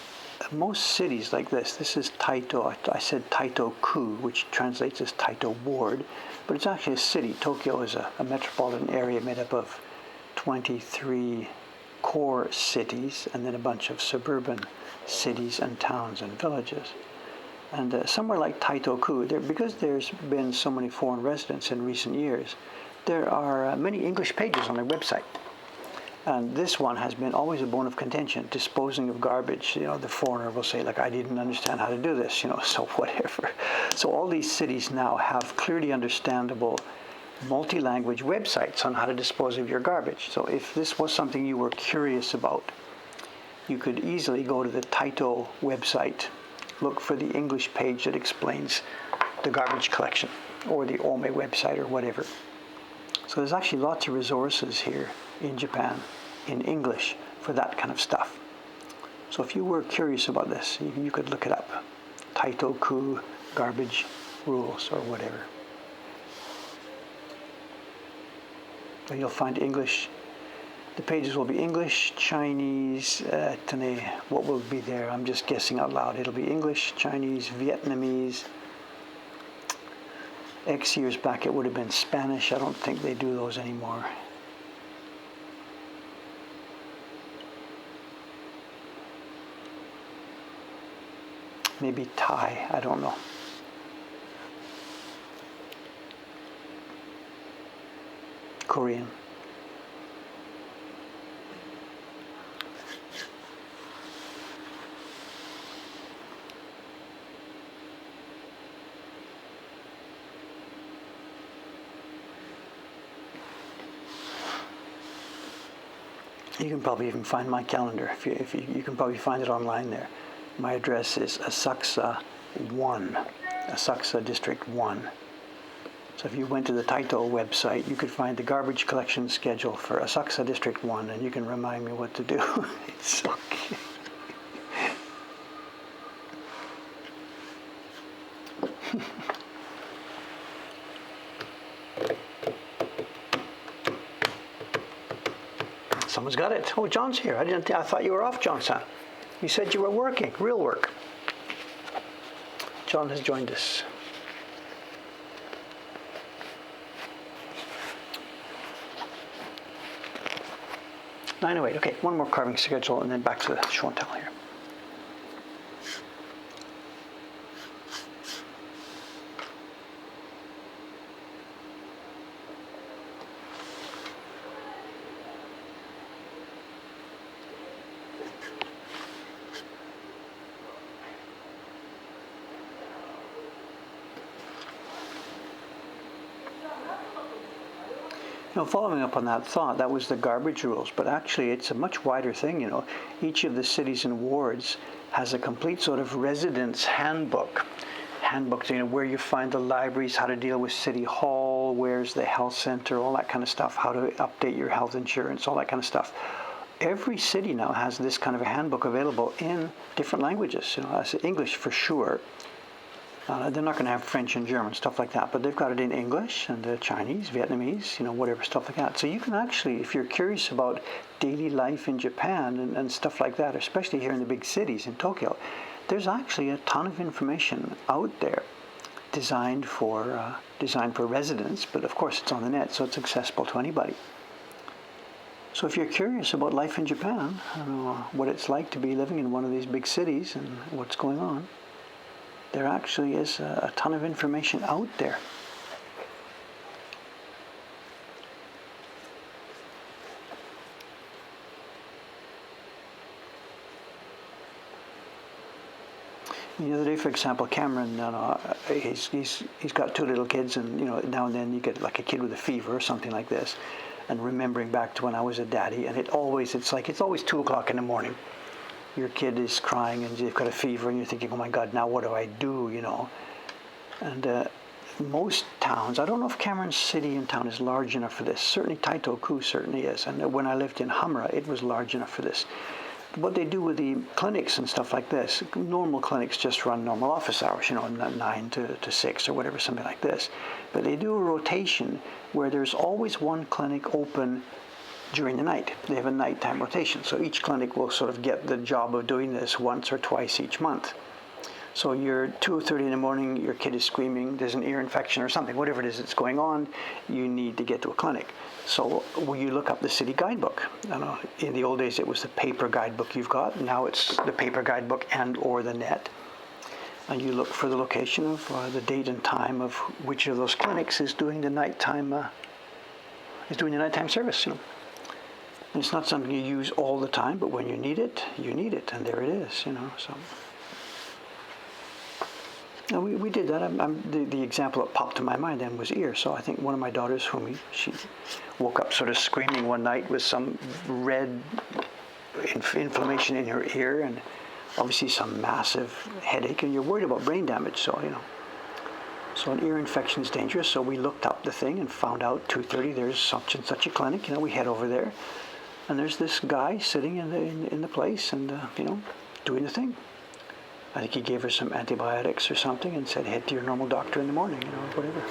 Most cities like this is Taito. I said Taito-ku, which translates as Taito Ward, but it's actually a city. Tokyo is a metropolitan area made up of 23 core cities and then a bunch of suburban cities and towns and villages. And somewhere like Taito-ku, because there's been so many foreign residents in recent years, there are many English pages on their website. And this one has been always a bone of contention, disposing of garbage. The foreigner will say, like, I didn't understand how to do this, so whatever. So all these cities now have clearly understandable multi-language websites on how to dispose of your garbage. So if this was something you were curious about, you could easily go to the Taito website, look for the English page that explains the garbage collection, or the Ome website, or whatever. So there's actually lots of resources here in Japan in English for that kind of stuff. So if you were curious about this, you could look it up. Taito-ku garbage rules or whatever. And you'll find English. The pages will be English, Chinese, what will be there? I'm just guessing out loud. It'll be English, Chinese, Vietnamese. X years back it would have been Spanish. I don't think they do those anymore. Maybe Thai, I don't know. Korean. You can probably even find my calendar. If you can probably find it online there. My address is Asakusa 1, Asakusa District 1. So if you went to the Taito website, you could find the garbage collection schedule for Asakusa District 1, and you can remind me what to do. It's okay. Someone's got it. Oh, John's here. I thought you were off, John-san. You said you were working, real work. John has joined us. 9:08. Okay, one more carving schedule and then back to the show and tell here. Following up on that thought, that was the garbage rules, but actually it's a much wider thing, Each of the cities and wards has a complete sort of residence handbook, where you find the libraries, how to deal with City Hall, where's the health center, all that kind of stuff, how to update your health insurance, all that kind of stuff. Every city now has this kind of a handbook available in different languages, English for sure. They're not going to have French and German, stuff like that, but they've got it in English and Chinese, Vietnamese, whatever, stuff like that. So you can actually, if you're curious about daily life in Japan and stuff like that, especially here in the big cities in Tokyo, there's actually a ton of information out there designed for residents, but of course it's on the net, so it's accessible to anybody. So if you're curious about life in Japan, what it's like to be living in one of these big cities and what's going on, there actually is a ton of information out there. The other day, for example, Cameron, he's got two little kids, and now and then you get like a kid with a fever or something like this, and remembering back to when I was a daddy, and it's always 2 o'clock in the morning. your kid is crying and they've got a fever and you're thinking, oh my God, now what do I do, And most towns, I don't know if Cameron City and town is large enough for this. Certainly Taitoku certainly is. And when I lived in Hamra, it was large enough for this. What they do with the clinics and stuff like this, normal clinics just run normal office hours, 9 to 6 or whatever, something like this. But they do a rotation where there's always one clinic open during the night. They have a nighttime rotation. So each clinic will sort of get the job of doing this once or twice each month. So you're 2:30 in the morning, your kid is screaming, there's an ear infection or something, whatever it is that's going on, you need to get to a clinic. So when you look up the city guidebook, in the old days it was the paper guidebook you've got, now it's the paper guidebook and or the net. And you look for the location of the date and time of which of those clinics is doing the nighttime service. And it's not something you use all the time, but when you need it, and there it is. So. No, we did that. The example that popped to my mind then was ear. So I think one of my daughters, she woke up sort of screaming one night with some red inflammation in her ear and obviously some massive headache, and you're worried about brain damage. So so an ear infection is dangerous. So we looked up the thing and found out 2:30 there's such and such a clinic. We head over there, and there's this guy sitting in the place and doing the thing. I think he gave her some antibiotics or something and said, head to your normal doctor in the morning, whatever.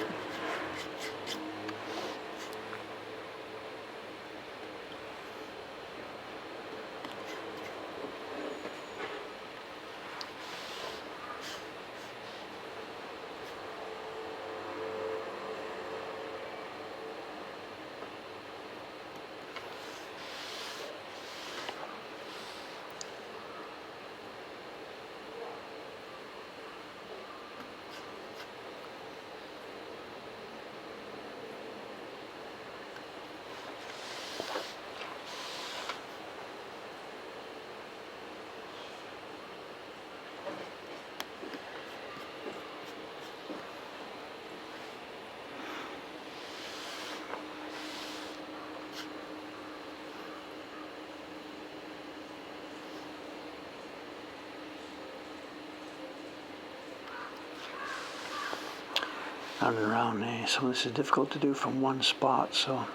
Round and around, some of this is difficult to do from one spot, so.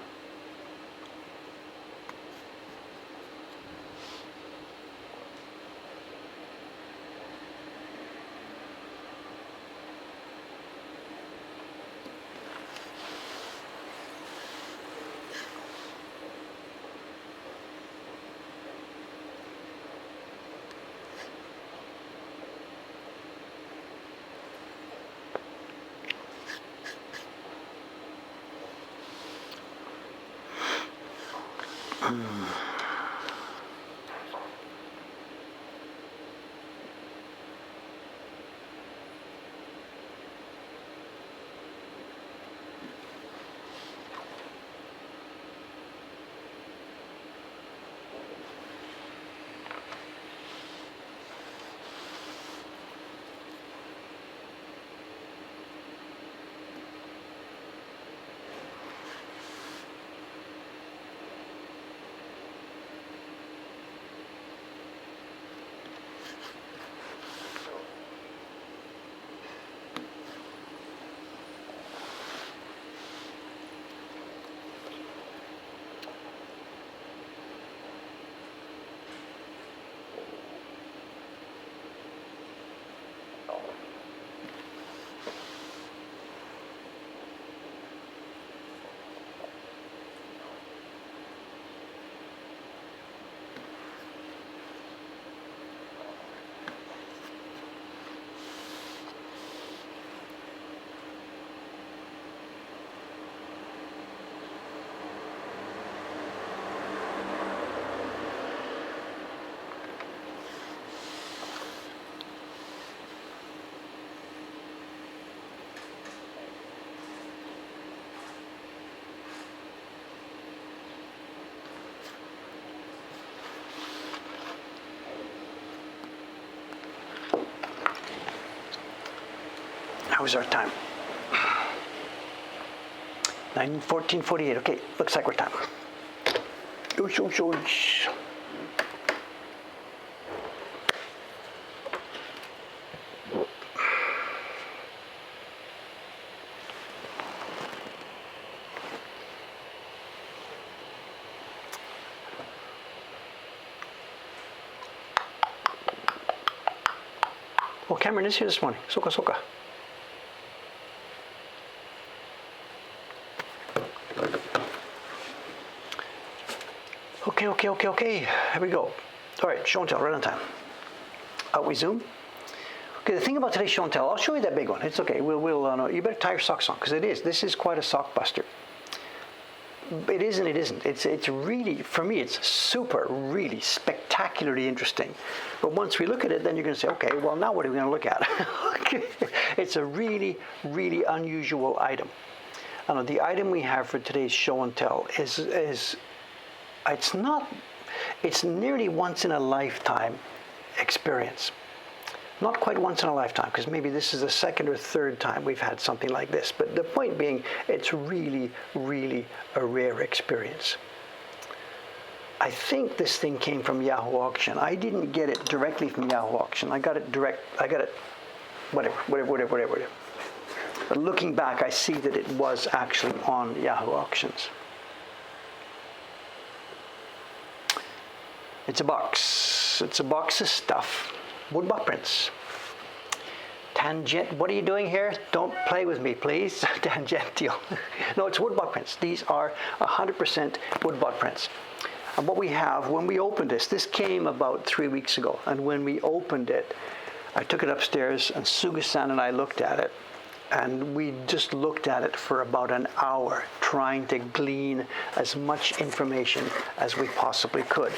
How was our time? 14:48. Okay, looks like we're time. Oh, Cameron is here this morning. Soka soka. Okay. Here we go. All right, show and tell, right on time. Out we zoom. Okay, the thing about today's show and tell, I'll show you that big one. It's okay. No, you better tie your socks on because this is quite a sock buster. It is and it isn't. It's really, for me, it's super, really spectacularly interesting. But once we look at it, then you're going to say, okay, well, now what are we going to look at? Okay. It's a really, really unusual item. I know the item we have for today's show and tell is it's nearly once in a lifetime experience. Not quite once in a lifetime, because maybe this is the second or third time we've had something like this. But the point being, it's really, really a rare experience. I think this thing came from Yahoo Auction. I didn't get it directly from Yahoo Auction. I got it, whatever. But looking back, I see that it was actually on Yahoo Auctions. It's a box. It's a box of stuff. Woodblock prints. Tangent. What are you doing here? Don't play with me, please. Tangential. No, it's woodblock prints. These are 100% woodblock prints. And what we have, when we opened this came about 3 weeks ago. And when we opened it, I took it upstairs and Suga-san and I looked at it. And we just looked at it for about an hour, trying to glean as much information as we possibly could.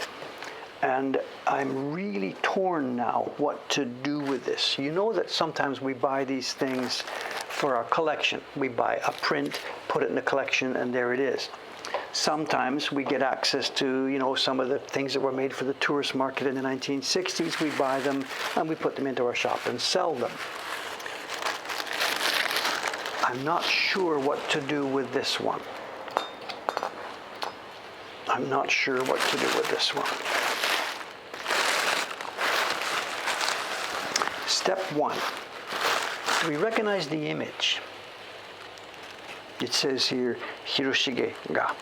And I'm really torn now what to do with this. You know that sometimes we buy these things for our collection. We buy a print, put it in a collection, and there it is. Sometimes we get access to, some of the things that were made for the tourist market in the 1960s. We buy them and we put them into our shop and sell them. I'm not sure what to do with this one. I'm not sure what to do with this one. Step one, do we recognize the image? It says here, Hiroshige ga.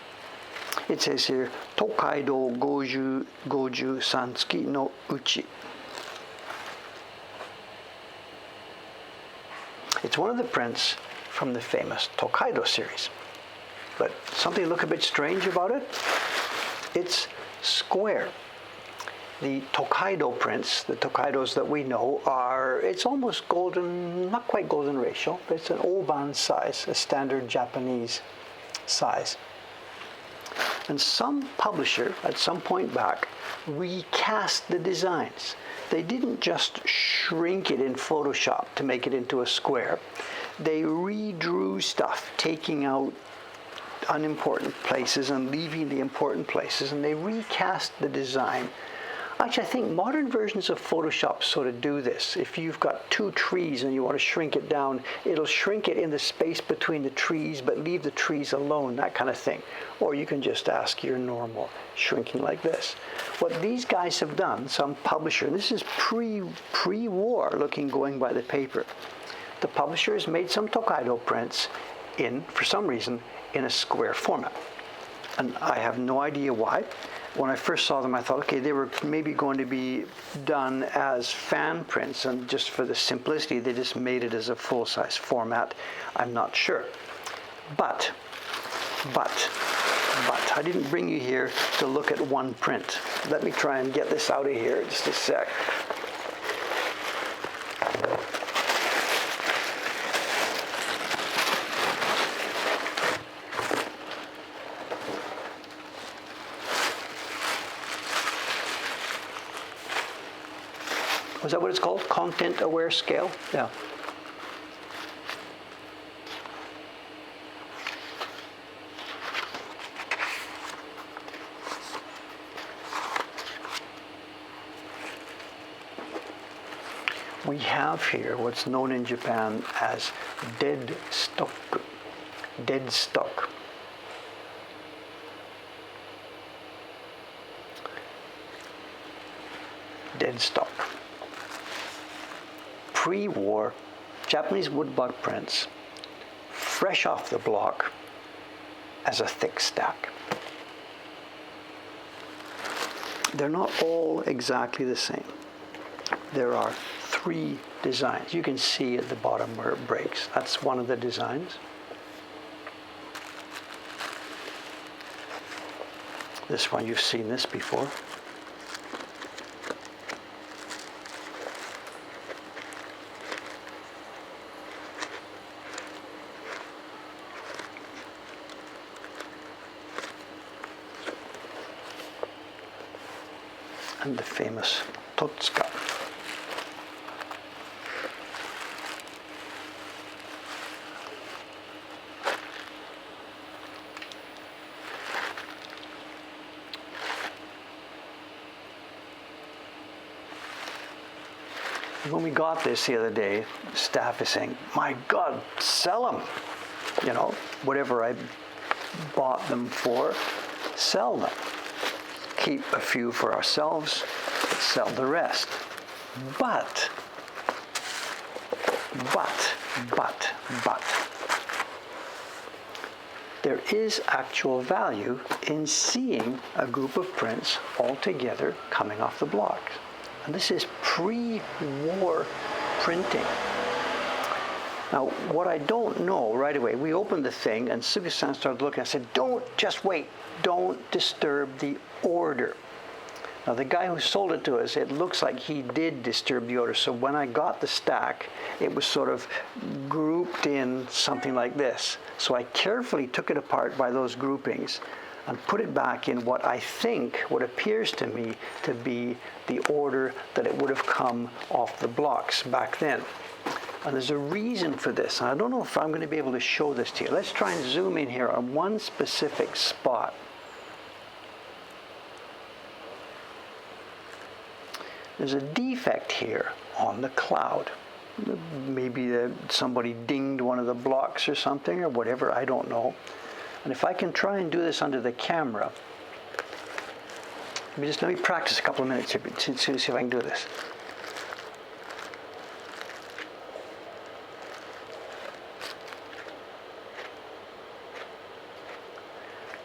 It says here, Tokaido goju Sansuki no uchi. It's one of the prints from the famous Tokaido series. But something look a bit strange about it. It's square. The Tokaido prints, the Tokaidos that we know it's almost golden, not quite golden ratio, but it's an Oban size, a standard Japanese size. And some publisher, at some point back, recast the designs. They didn't just shrink it in Photoshop to make it into a square. They redrew stuff, taking out unimportant places and leaving the important places, and they recast the design. Actually, I think modern versions of Photoshop sort of do this. If you've got two trees and you want to shrink it down, it'll shrink it in the space between the trees, but leave the trees alone, that kind of thing. Or you can just ask your normal shrinking like this. What these guys have done, some publisher, and this is pre-war looking, going by the paper, the publisher has made some Tokaido prints for some reason, in a square format. And I have no idea why. When I first saw them, I thought, okay, they were maybe going to be done as fan prints, and just for the simplicity, they just made it as a full-size format. I'm not sure. But, I didn't bring you here to look at one print. Let me try and get this out of here just a sec. Was that what it's called? Content-aware scale? Yeah. We have here what's known in Japan as dead stock. Dead stock. Dead stock. Pre-war Japanese woodblock prints, fresh off the block, as a thick stack. They're not all exactly the same. There are 3 designs. You can see at the bottom where it breaks. That's one of the designs. This one, you've seen this before. And the famous Totsuka. When we got this the other day, staff is saying, "My God, sell them. You know, whatever I bought them for, sell them. Keep a few for ourselves, sell the rest." But, there is actual value in seeing a group of prints all together coming off the block. And this is pre-war printing. Now, what I don't know right away, we opened the thing and Suga-san started looking. I said, just wait. Don't disturb the order. Now, the guy who sold it to us, it looks like he did disturb the order. So when I got the stack, it was sort of grouped in something like this. So I carefully took it apart by those groupings and put it back in what appears to me to be the order that it would have come off the blocks back then. And there's a reason for this. And I don't know if I'm going to be able to show this to you. Let's try and zoom in here on one specific spot. There's a defect here on the cloud. Maybe somebody dinged one of the blocks or something or whatever, I don't know. And if I can try and do this under the camera, let me practice a couple of minutes here to see if I can do this.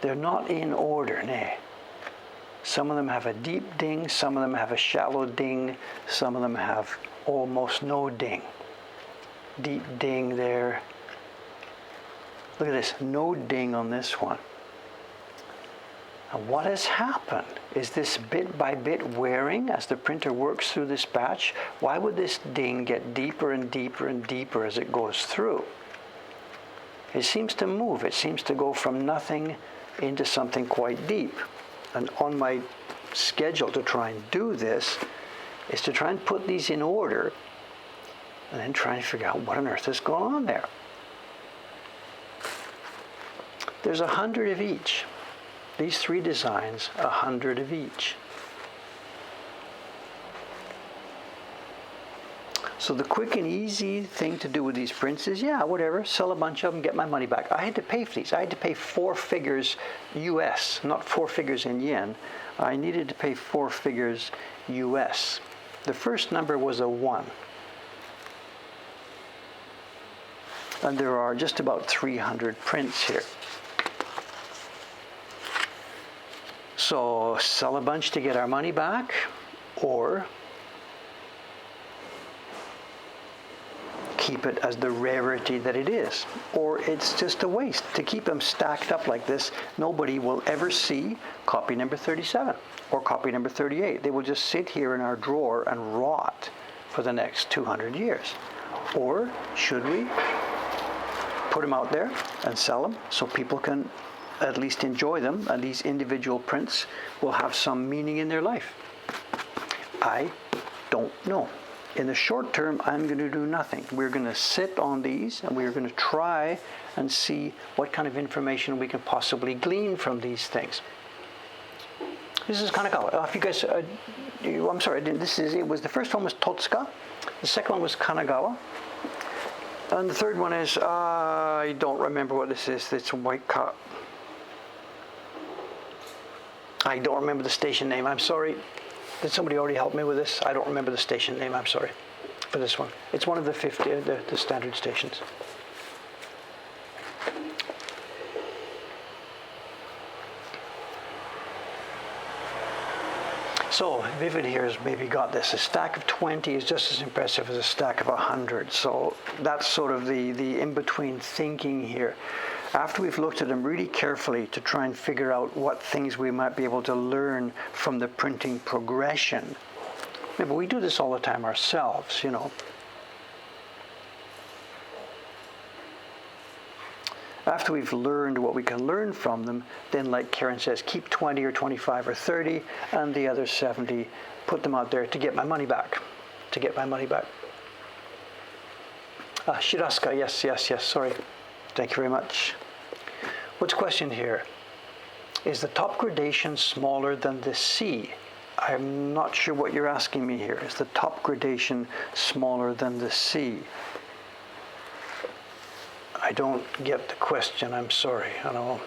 They're not in order, nay. Some of them have a deep ding, some of them have a shallow ding, some of them have almost no ding. Deep ding there. Look at this, no ding on this one. And what has happened? Is this bit by bit wearing as the printer works through this batch? Why would this ding get deeper and deeper and deeper as it goes through? It seems to move. It seems to go from nothing into something quite deep. And on my schedule to try and do this is to try and put these in order and then try and figure out what on earth is going on there. There's 100 of each. These 3 designs, 100 of each. So the quick and easy thing to do with these prints is, whatever, sell a bunch of them, get my money back. I had to pay for these. I had to pay 4 figures US, not 4 figures in yen. I needed to pay 4 figures US. The first number was a 1. And there are just about 300 prints here. So sell a bunch to get our money back, or keep it as the rarity that it is. Or it's just a waste. To keep them stacked up like this, nobody will ever see copy number 37 or copy number 38. They will just sit here in our drawer and rot for the next 200 years. Or should we put them out there and sell them so people can at least enjoy them, and these individual prints will have some meaning in their life? I don't know. In the short term, I'm going to do nothing. We're going to sit on these and we're going to try and see what kind of information we can possibly glean from these things. This is Kanagawa. If you guys, I'm sorry, the first one was Totsuka, the second one was Kanagawa, and the third one is, I don't remember what this is. It's a white cut. I don't remember the station name, I'm sorry. Did somebody already help me with this? I don't remember the station name, I'm sorry, for this one. It's one of the 50, the standard stations. So Vivid here has maybe got this. A stack of 20 is just as impressive as a stack of 100. So that's sort of the in-between thinking here. After we've looked at them really carefully to try and figure out what things we might be able to learn from the printing progression. Yeah, but we do this all the time ourselves, you know. After we've learned what we can learn from them, then like Karen says, keep 20 or 25 or 30 and the other 70, put them out there to get my money back. Shiraska, yes, sorry. Thank you very much. What's the question here? Is the top gradation smaller than the C? I'm not sure what you're asking me here. Is the top gradation smaller than the C? I don't get the question, I'm sorry. I don't know.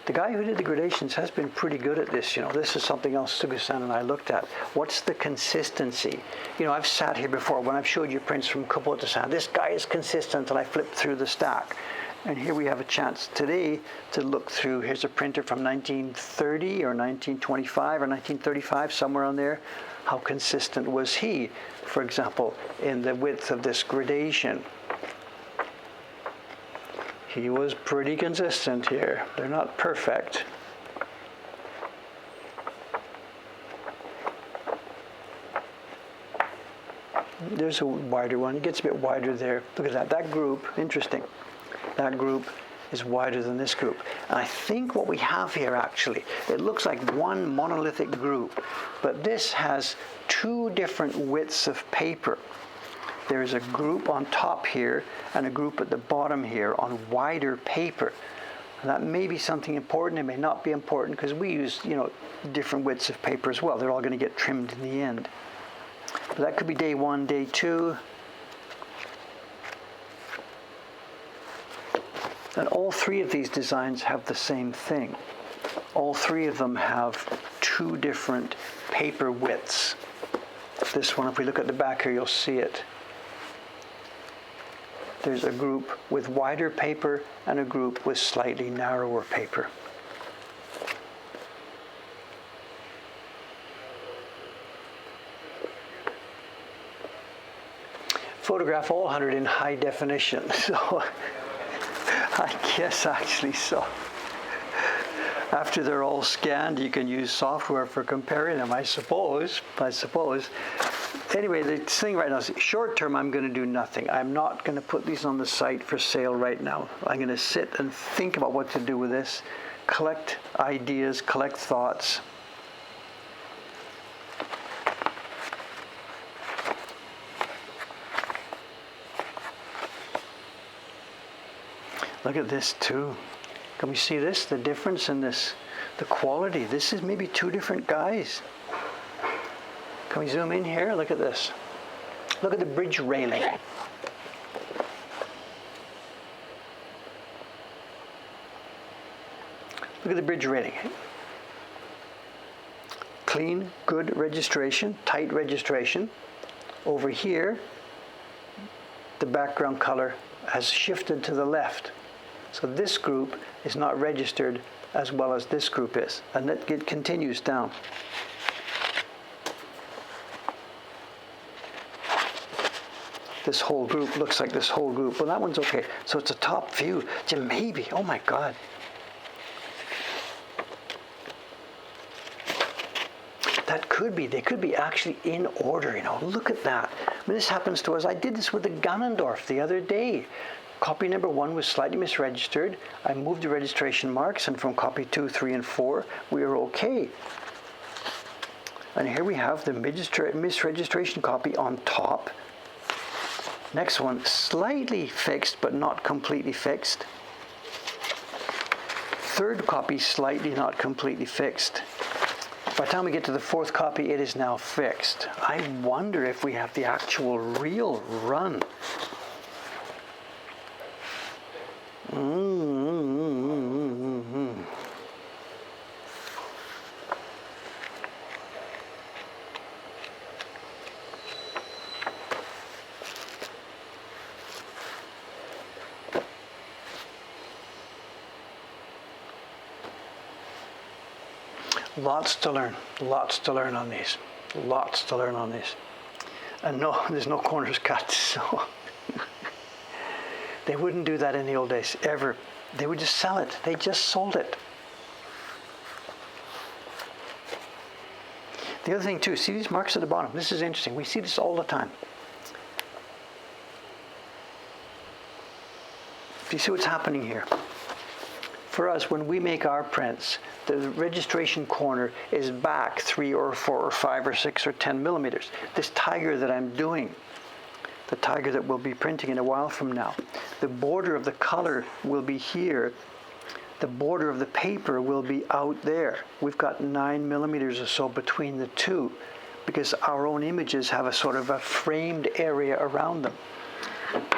The guy who did the gradations has been pretty good at this, you know. This is something else Suga-san and I looked at. What's the consistency? You know, I've sat here before when I've showed you prints from Kubota-san. This guy is consistent, and I flipped through the stack. And here we have a chance today to look through. Here's a printer from 1930 or 1925 or 1935, somewhere on there. How consistent was he, for example, in the width of this gradation? He was pretty consistent here. They're not perfect. There's a wider one. It gets a bit wider there. Look at that. That group, interesting. That group is wider than this group. And I think what we have here actually, it looks like one monolithic group, but this has two different widths of paper. There's a group on top here and a group at the bottom here on wider paper. And that may be something important. It may not be important because we use, you know, different widths of paper as well. They're all going to get trimmed in the end. But that could be day one, day two. And all three of these designs have the same thing. All three of them have two different paper widths. This one, if we look at the back here, you'll see it. There's a group with wider paper and a group with slightly narrower paper. Photograph all 100 in high definition. So I guess actually so. After they're all scanned, you can use software for comparing them, I suppose. Anyway, the thing right now is short term, I'm going to do nothing. I'm not going to put these on the site for sale right now. I'm going to sit and think about what to do with this, collect ideas, collect thoughts. Look at this too. Can we see this? The difference in this, the quality. This is maybe two different guys. Can we zoom in here? Look at this. Look at the bridge railing. Look at the bridge railing. Clean, good registration, tight registration. Over here, the background color has shifted to the left. So this group is not registered as well as this group is. And it continues down. This whole group looks like this whole group. Well, that one's okay. So it's a top view. Maybe. Oh my God. That could be. They could be actually in order, you know. Look at that. I mean, this happens to us. I did this with the Ganondorf the other day. Copy number 1 was slightly misregistered. I moved the registration marks, and from copy 2, 3, and 4, we are okay. And here we have the misregistration copy on top. Next one, slightly fixed, but not completely fixed. Third copy, slightly not completely fixed. By the time we get to the fourth copy, it is now fixed. I wonder if we have the actual real run. Lots to learn on these. Lots to learn on these. And no, there's no corners cut, so they wouldn't do that in the old days, ever. They would just sell it. They just sold it. The other thing too, see these marks at the bottom? This is interesting. We see this all the time. Do you see what's happening here? For us, when we make our prints, the registration corner is back 3 or 4 or 5 or 6 or 10 millimeters. This tiger that I'm doing, the tiger that we'll be printing in a while from now, the border of the color will be here. The border of the paper will be out there. We've got 9 millimeters or so between the two because our own images have a sort of a framed area around them.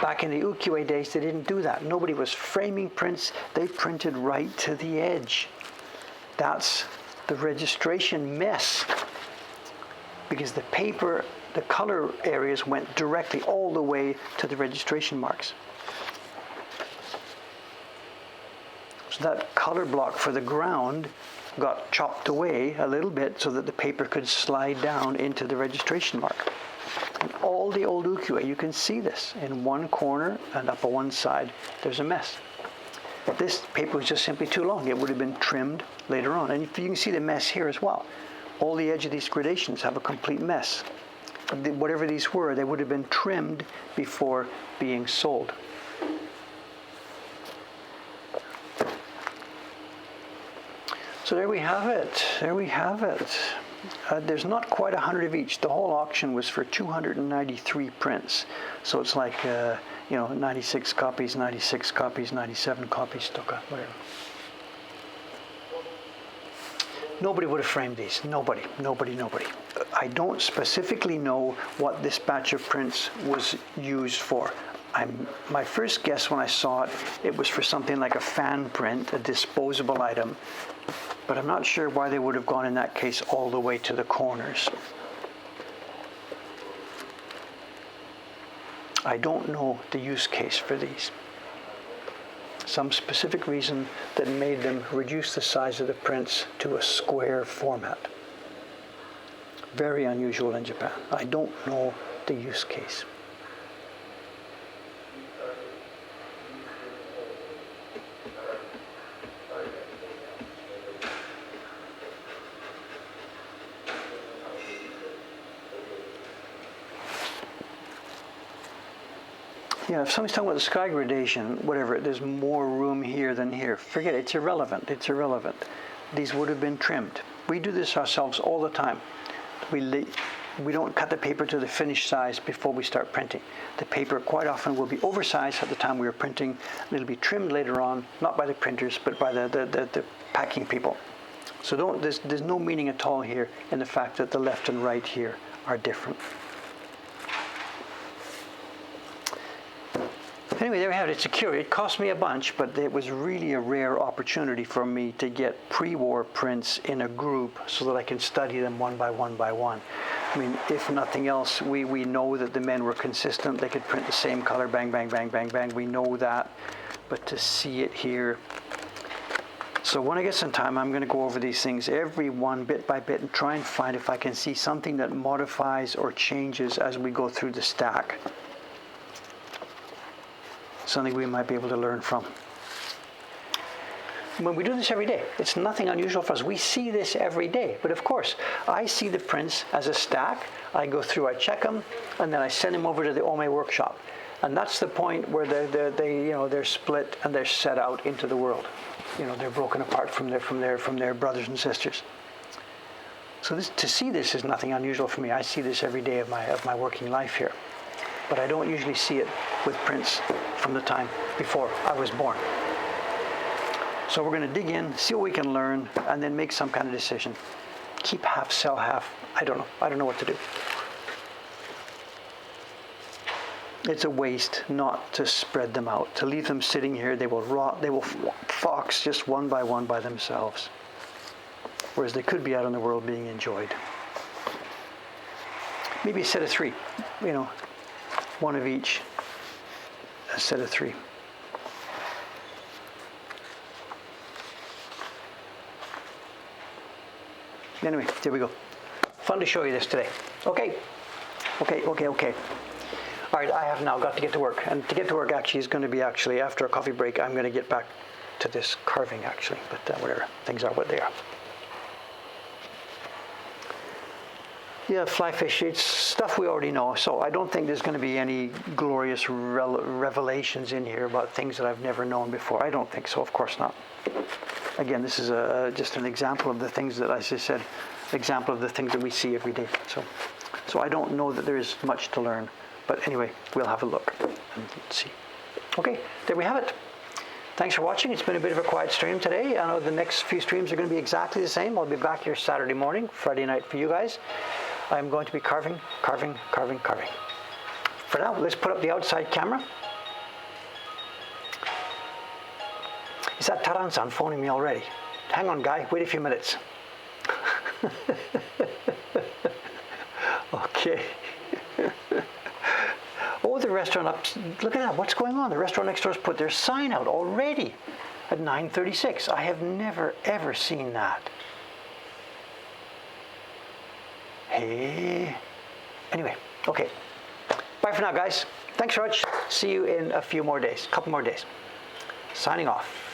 Back in the ukiyo-e days, they didn't do that. Nobody was framing prints. They printed right to the edge. That's the registration mess because the paper, the color areas went directly all the way to the registration marks. So that color block for the ground got chopped away a little bit so that the paper could slide down into the registration mark. And all the old ukiyo-e, you can see this in one corner and up on one side, there's a mess. This paper was just simply too long. It would have been trimmed later on. And you can see the mess here as well. All the edge of these gradations have a complete mess. Whatever these were, they would have been trimmed before being sold. So there we have it. There we have it. There's not quite 100 of each. The whole auction was for 293 prints. So it's like, 96 copies, 96 copies, 97 copies, whatever. Nobody would have framed these. Nobody. I don't specifically know what this batch of prints was used for. My first guess when I saw it, it was for something like a fan print, a disposable item. But I'm not sure why they would have gone in that case all the way to the corners. I don't know the use case for these. Some specific reason that made them reduce the size of the prints to a square format. Very unusual in Japan. I don't know the use case. Yeah, if somebody's talking about the sky gradation, whatever, there's more room here than here. Forget it, it's irrelevant. It's irrelevant. These would have been trimmed. We do this ourselves all the time. We don't cut the paper to the finished size before we start printing. The paper quite often will be oversized at the time we are printing, and it'll be trimmed later on, not by the printers, but by the packing people. So there's no meaning at all here in the fact that the left and right here are different. Anyway, there we have it. It's secure. It cost me a bunch, but it was really a rare opportunity for me to get pre-war prints in a group so that I can study them one by one by one. I mean, if nothing else, we know that the men were consistent. They could print the same color, bang, bang, bang, bang, bang. We know that. But to see it here. So when I get some time, I'm going to go over these things every one bit by bit and try and find if I can see something that modifies or changes as we go through the stack. Something we might be able to learn from. When we do this every day, it's nothing unusual for us. We see this every day. But of course, I see the prints as a stack. I go through, I check them, and then I send them over to the Ome workshop. And that's the point where they're split and they're set out into the world. They're broken apart from their brothers and sisters. So to see this is nothing unusual for me. I see this every day of my working life here. But I don't usually see it with prints from the time before I was born. So we're going to dig in, see what we can learn, and then make some kind of decision. Keep half, sell half. I don't know. I don't know what to do. It's a waste not to spread them out. To leave them sitting here, they will rot. They will fox just one by themselves. Whereas they could be out in the world being enjoyed. Maybe a set of 3, one of each, a set of 3. Anyway, there we go. Fun to show you this today. Okay. All right, I have now got to get to work. And to get to work actually is going to be after a coffee break, I'm going to get back to this carving actually. But whatever, things are what they are. Yeah, fly fish, it's stuff we already know. So I don't think there's going to be any glorious revelations in here about things that I've never known before. I don't think so, of course not. Again, this is just an example of the things that, as I said, example of the things that we see every day. So I don't know that there is much to learn. But anyway, we'll have a look and see. Okay, there we have it. Thanks for watching. It's been a bit of a quiet stream today. I know the next few streams are going to be exactly the same. I'll be back here Saturday morning, Friday night for you guys. I'm going to be carving. For now, let's put up the outside camera. Is that Taran-san phoning me already? Hang on, guy. Wait a few minutes. Okay. Oh, the restaurant up. Look at that. What's going on? The restaurant next door has put their sign out already at 9:36. I have never, ever seen that. Hey. Anyway, okay. Bye for now, guys. Thanks very much. See you in a few more days. A couple more days. Signing off.